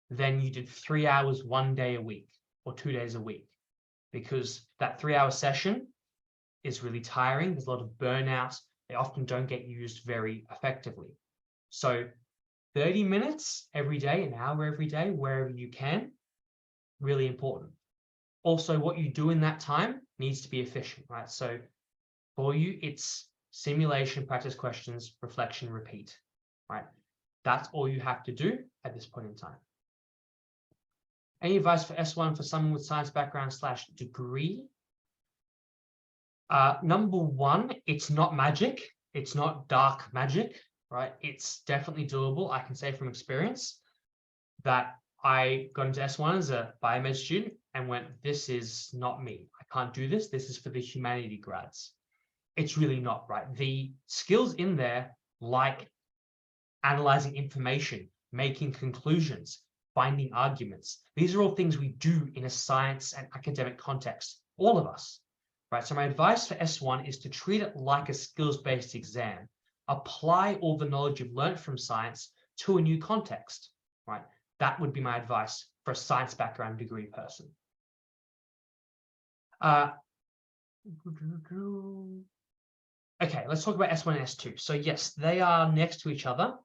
than you did 3 hours 1 day a week or 2 days a week, because that 3-hour session is really tiring. There's a lot of burnout. They often don't get used very effectively. So 30 minutes every day, an hour every day, wherever you can, really important. Also, what you do in that time needs to be efficient, right? So for you, it's simulation, practice questions, reflection, repeat, right? That's all you have to do at this point in time. Any advice for S1 for someone with science background / degree? Number one, it's not magic. It's not dark magic, right? It's definitely doable. I can say from experience that I got into S1 as a biomed student and went, this is not me. I can't do this. This is for the humanity grads. It's really not, right? The skills in there, like analyzing information, making conclusions, finding arguments. These are all things we do in a science and academic context, all of us, right? So my advice for S1 is to treat it like a skills-based exam. Apply all the knowledge you've learned from science to a new context, right? That would be my advice for a science background degree person. Okay, let's talk about S1 and S2. So yes, they are next to each other.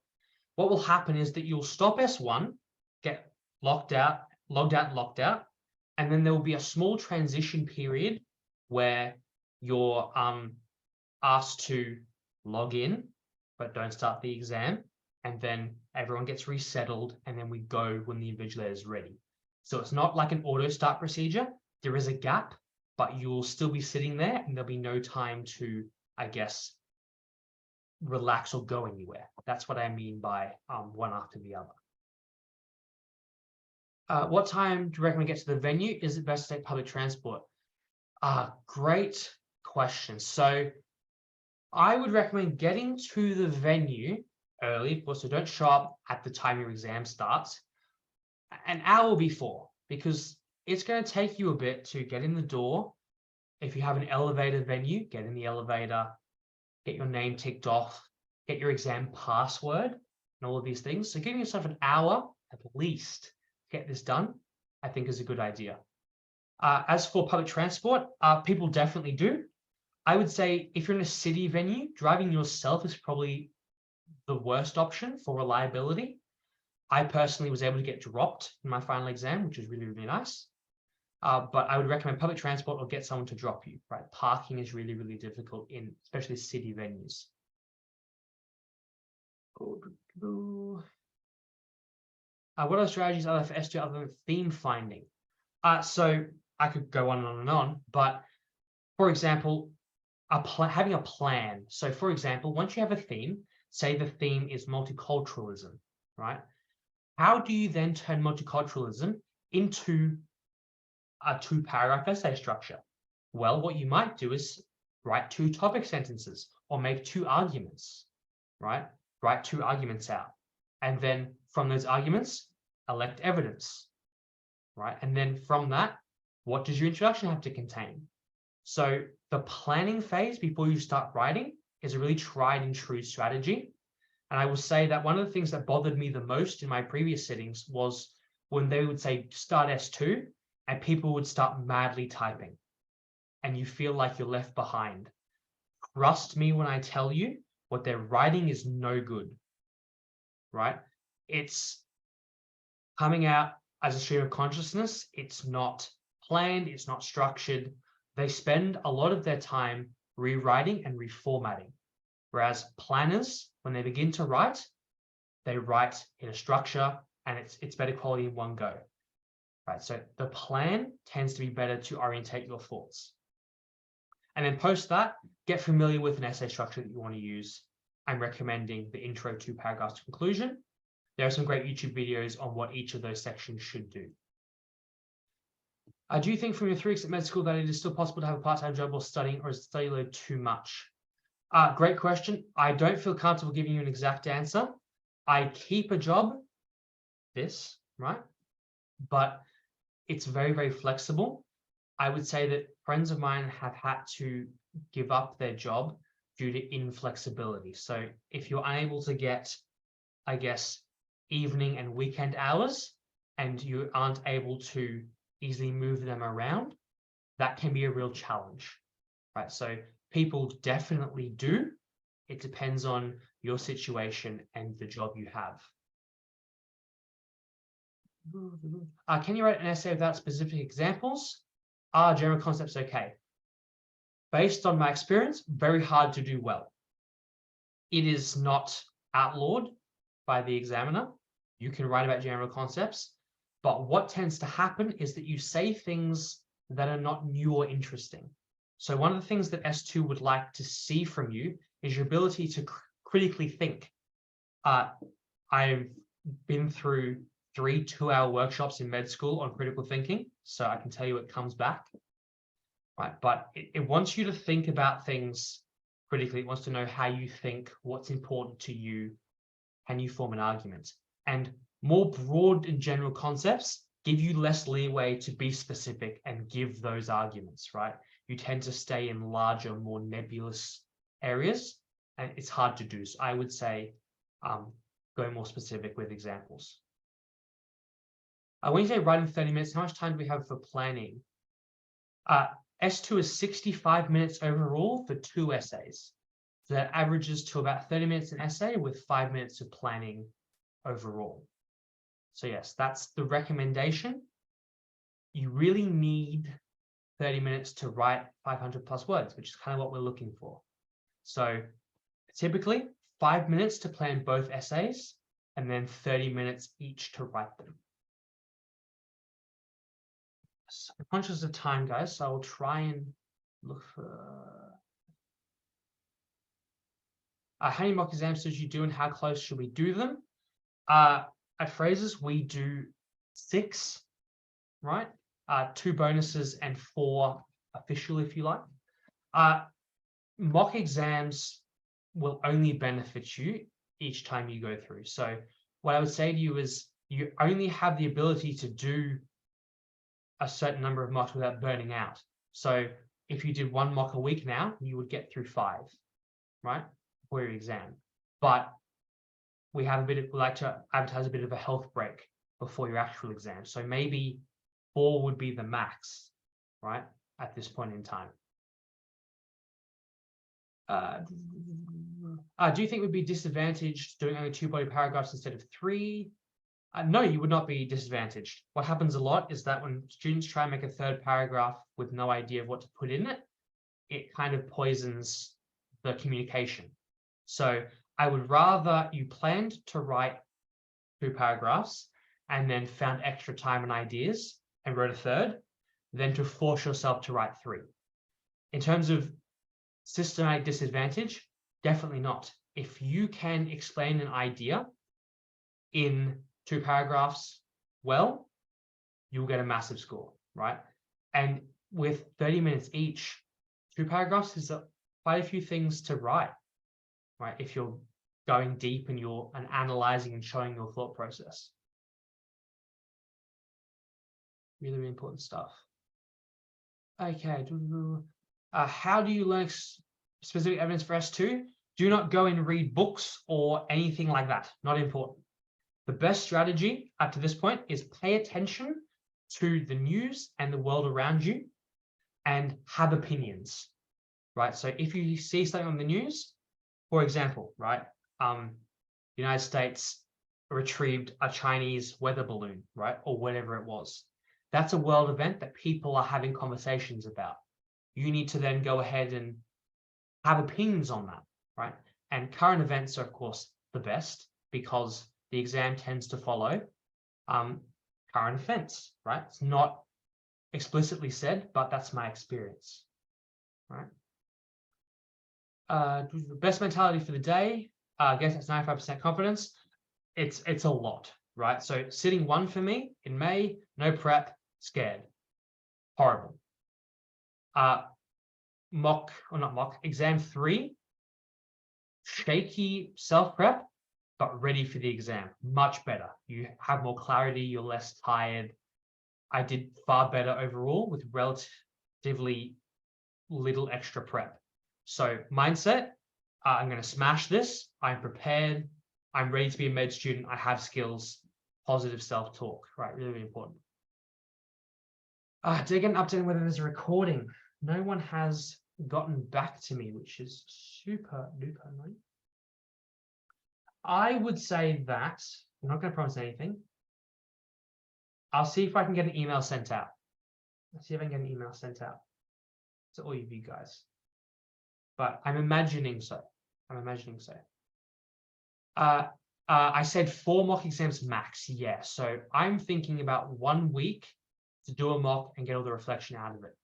What will happen is that you'll stop S1, get logged out, and then there will be a small transition period where you're asked to log in, but don't start the exam, and then everyone gets resettled, and then we go when the invigilator is ready. So it's not like an auto start procedure. There is a gap, but you'll still be sitting there, and there'll be no time to, I guess, relax or go anywhere. That's what I mean by one after the other. What time do you recommend get to the venue? Is it best to take public transport? Great question. So I would recommend getting to the venue early, of course, so don't show up at the time your exam starts, an hour before, because it's going to take you a bit to get in the door. If you have an elevator venue, get in the elevator, get your name ticked off, get your exam password, and all of these things. So giving yourself an hour at least to get this done, I think is a good idea. As for public transport, people definitely do. I would say if you're in a city venue, driving yourself is probably the worst option for reliability. I personally was able to get dropped in my final exam, which was really, really nice. But I would recommend public transport or get someone to drop you, right? Parking is really, really difficult in especially city venues. What other strategies are there for S2 other than theme finding? So I could go on and on, but for example, having a plan. So for example, once you have a theme, say the theme is multiculturalism, right? How do you then turn multiculturalism into a 2-paragraph essay structure? Well, what you might do is write 2 topic sentences or make 2 arguments, right? Write 2 arguments out. And then from those arguments, elect evidence, right? And then from that, what does your introduction have to contain? So the planning phase before you start writing is a really tried and true strategy. And I will say that one of the things that bothered me the most in my previous sittings was when they would say start S2 and people would start madly typing and you feel like you're left behind. Trust me when I tell you what they're writing is no good, right? It's coming out as a stream of consciousness. It's not planned. It's not structured. They spend a lot of their time rewriting and reformatting. Whereas planners, when they begin to write, they write in a structure and it's better quality in one go. Right? So the plan tends to be better to orientate your thoughts. And then post that, get familiar with an essay structure that you want to use. I'm recommending the intro, 2 paragraphs to conclusion. There are some great YouTube videos on what each of those sections should do. Do you think from your 3 weeks at med school that it is still possible to have a part-time job while studying, or is the study load too much? Great question. I don't feel comfortable giving you an exact answer. I keep a job, right? But it's very, very flexible. I would say that friends of mine have had to give up their job due to inflexibility. So if you're unable to get, I guess, evening and weekend hours, and you aren't able to easily move them around, that can be a real challenge, right? So people definitely do. It depends on your situation and the job you have. Can you write an essay without specific examples? General concepts, okay. Based on my experience, very hard to do well. It is not outlawed by the examiner. You can write about general concepts, but what tends to happen is that you say things that are not new or interesting. So one of the things that S2 would like to see from you is your ability to critically think. I've been through 3 2-hour workshops in med school on critical thinking, so I can tell you it comes back, right? But it wants you to think about things critically. It wants to know how you think, what's important to you, can you form an argument? And More broad and general concepts give you less leeway to be specific and give those arguments, right? You tend to stay in larger, more nebulous areas, and it's hard to do. So I would say go more specific with examples. When you say writing 30 minutes, how much time do we have for planning? S2 is 65 minutes overall for 2 essays. So that averages to about 30 minutes an essay with 5 minutes of planning overall. So yes, that's the recommendation. You really need 30 minutes to write 500 plus words, which is kind of what we're looking for. So typically 5 minutes to plan both essays and then 30 minutes each to write them. So I'm conscious of time, guys, so I'll try and look for how many mock exams should you do and how close should we do them? At Fraser's, we do 6, right? 2 bonuses and 4 official, if you like. Mock exams will only benefit you each time you go through. So what I would say to you is you only have the ability to do a certain number of mocks without burning out. So if you did 1 mock a week now, you would get through 5, right, for your exam. But we like to advertise a bit of a health break before your actual exam. So maybe 4 would be the max, right, at this point in time. Do you think we'd be disadvantaged doing only 2 body paragraphs instead of 3? No, you would not be disadvantaged. What happens a lot is that when students try and make a 3rd paragraph with no idea of what to put in it, it kind of poisons the communication. So I would rather you planned to write 2 paragraphs and then found extra time and ideas and wrote a 3rd, than to force yourself to write 3. In terms of systematic disadvantage, definitely not. If you can explain an idea in 2 paragraphs well, you'll get a massive score, right? And with 30 minutes each, 2 paragraphs is quite a few things to write, right? If you're going deep and you're analyzing and showing your thought process. Really, really important stuff. Okay. How do you learn specific evidence for S2? Do not go and read books or anything like that. Not important. The best strategy up to this point is pay attention to the news and the world around you and have opinions, right? So if you see something on the news, for example, right, the United States retrieved a Chinese weather balloon, right, or whatever it was. That's a world event that people are having conversations about. You need to then go ahead and have opinions on that, right? And current events are, of course, the best because the exam tends to follow current events, right? It's not explicitly said, but that's my experience, right? The best mentality for the day, I guess that's 95% confidence. It's a lot, right? So sitting 1 for me in May, no prep, scared, horrible. Exam 3, shaky self-prep, but ready for the exam, much better. You have more clarity, you're less tired. I did far better overall with relatively little extra prep. So mindset, I'm going to smash this. I'm prepared. I'm ready to be a med student. I have skills, positive self-talk, right? Really, really important. Did I get an update on whether there's a recording? No one has gotten back to me, which is super duper annoying. I would say that I'm not going to promise anything. I'll see if I can get an email sent out. Let's see if I can get an email sent out to all of you guys. But I'm imagining so. I said 4 mock exams max. Yeah. So I'm thinking about 1 week to do a mock and get all the reflection out of it.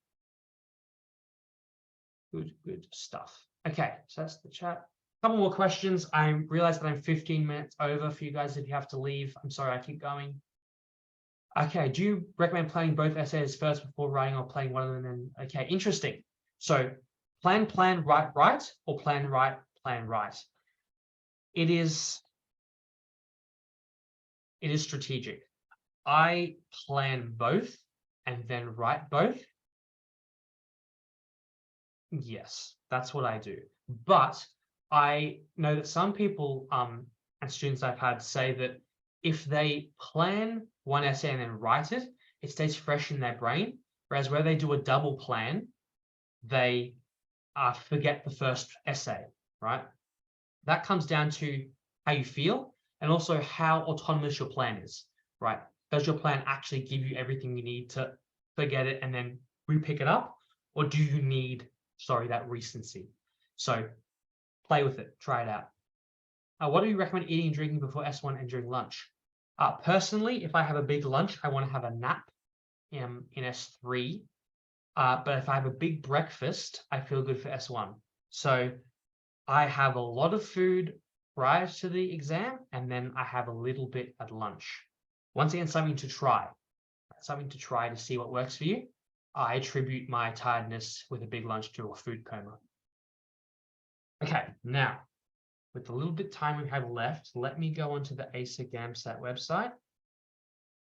Good stuff. Okay, so that's the chat. A couple more questions. I realize that I'm 15 minutes over for you guys if you have to leave. I'm sorry, I keep going. Okay, do you recommend planning both essays first before writing or playing one of them? And okay, interesting. So plan, write, or plan, write. It is it is strategic. I plan both and then write both. Yes, that's what I do. But I know that some people and students I've had say that if they plan one essay and then write it, it stays fresh in their brain. Whereas where they do a double plan, they forget the first essay, right? That comes down to how you feel and also how autonomous your plan is, right? Does your plan actually give you everything you need to forget it and then re-pick it up? Or do you need, that recency? So play with it, try it out. What do you recommend eating and drinking before S1 and during lunch? Personally, if I have a big lunch, I want to have a nap in S3. But if I have a big breakfast, I feel good for S1. So I have a lot of food prior to the exam, and then I have a little bit at lunch. Once again, something to try to see what works for you. I attribute my tiredness with a big lunch to a food coma. Okay, now, with the little bit of time we have left, let me go onto the Acing GAMSAT website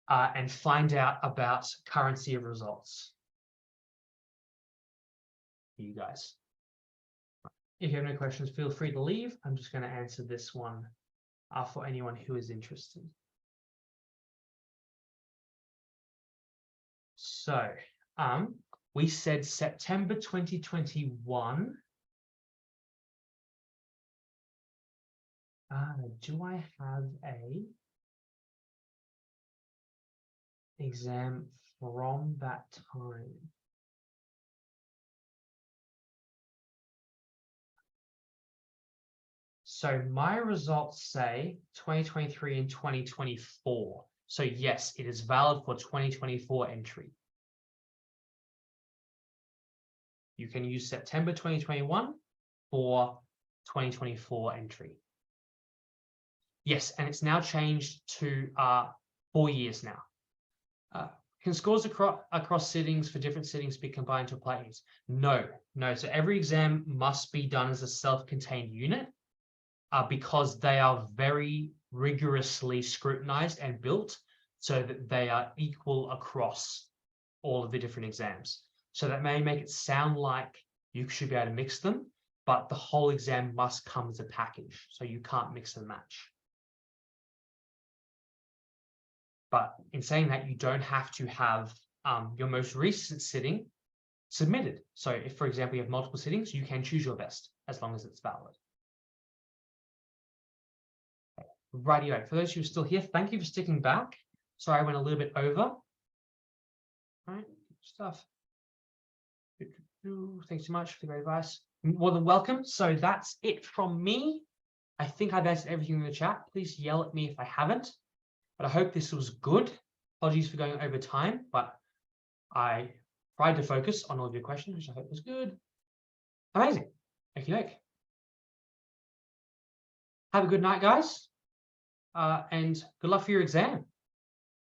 and find out about currency of results. You guys. If you have no questions, feel free to leave. I'm just going to answer this one for anyone who is interested. So, we said September 2021. Do I have a exam from that time? So my results say 2023 and 2024. So yes, it is valid for 2024 entry. You can use September 2021 for 2024 entry. Yes, and it's now changed to 4 years now. Can scores across sittings for different sittings be combined to apply these? No. So every exam must be done as a self-contained unit because they are very rigorously scrutinized and built so that they are equal across all of the different exams. So that may make it sound like you should be able to mix them, but the whole exam must come as a package. So you can't mix and match. But in saying that, you don't have to have your most recent sitting submitted. So if, for example, you have multiple sittings, you can choose your best as long as it's valid. Rightio. For those who are still here, thank you for sticking back. Sorry, I went a little bit over. All right, stuff. Thanks so much for the great advice. More than welcome. So that's it from me. I think I've answered everything in the chat. Please yell at me if I haven't. But I hope this was good. Apologies for going over time, but I tried to focus on all of your questions, which I hope was good. Amazing. Okay. Have a good night, guys. And good luck for your exam.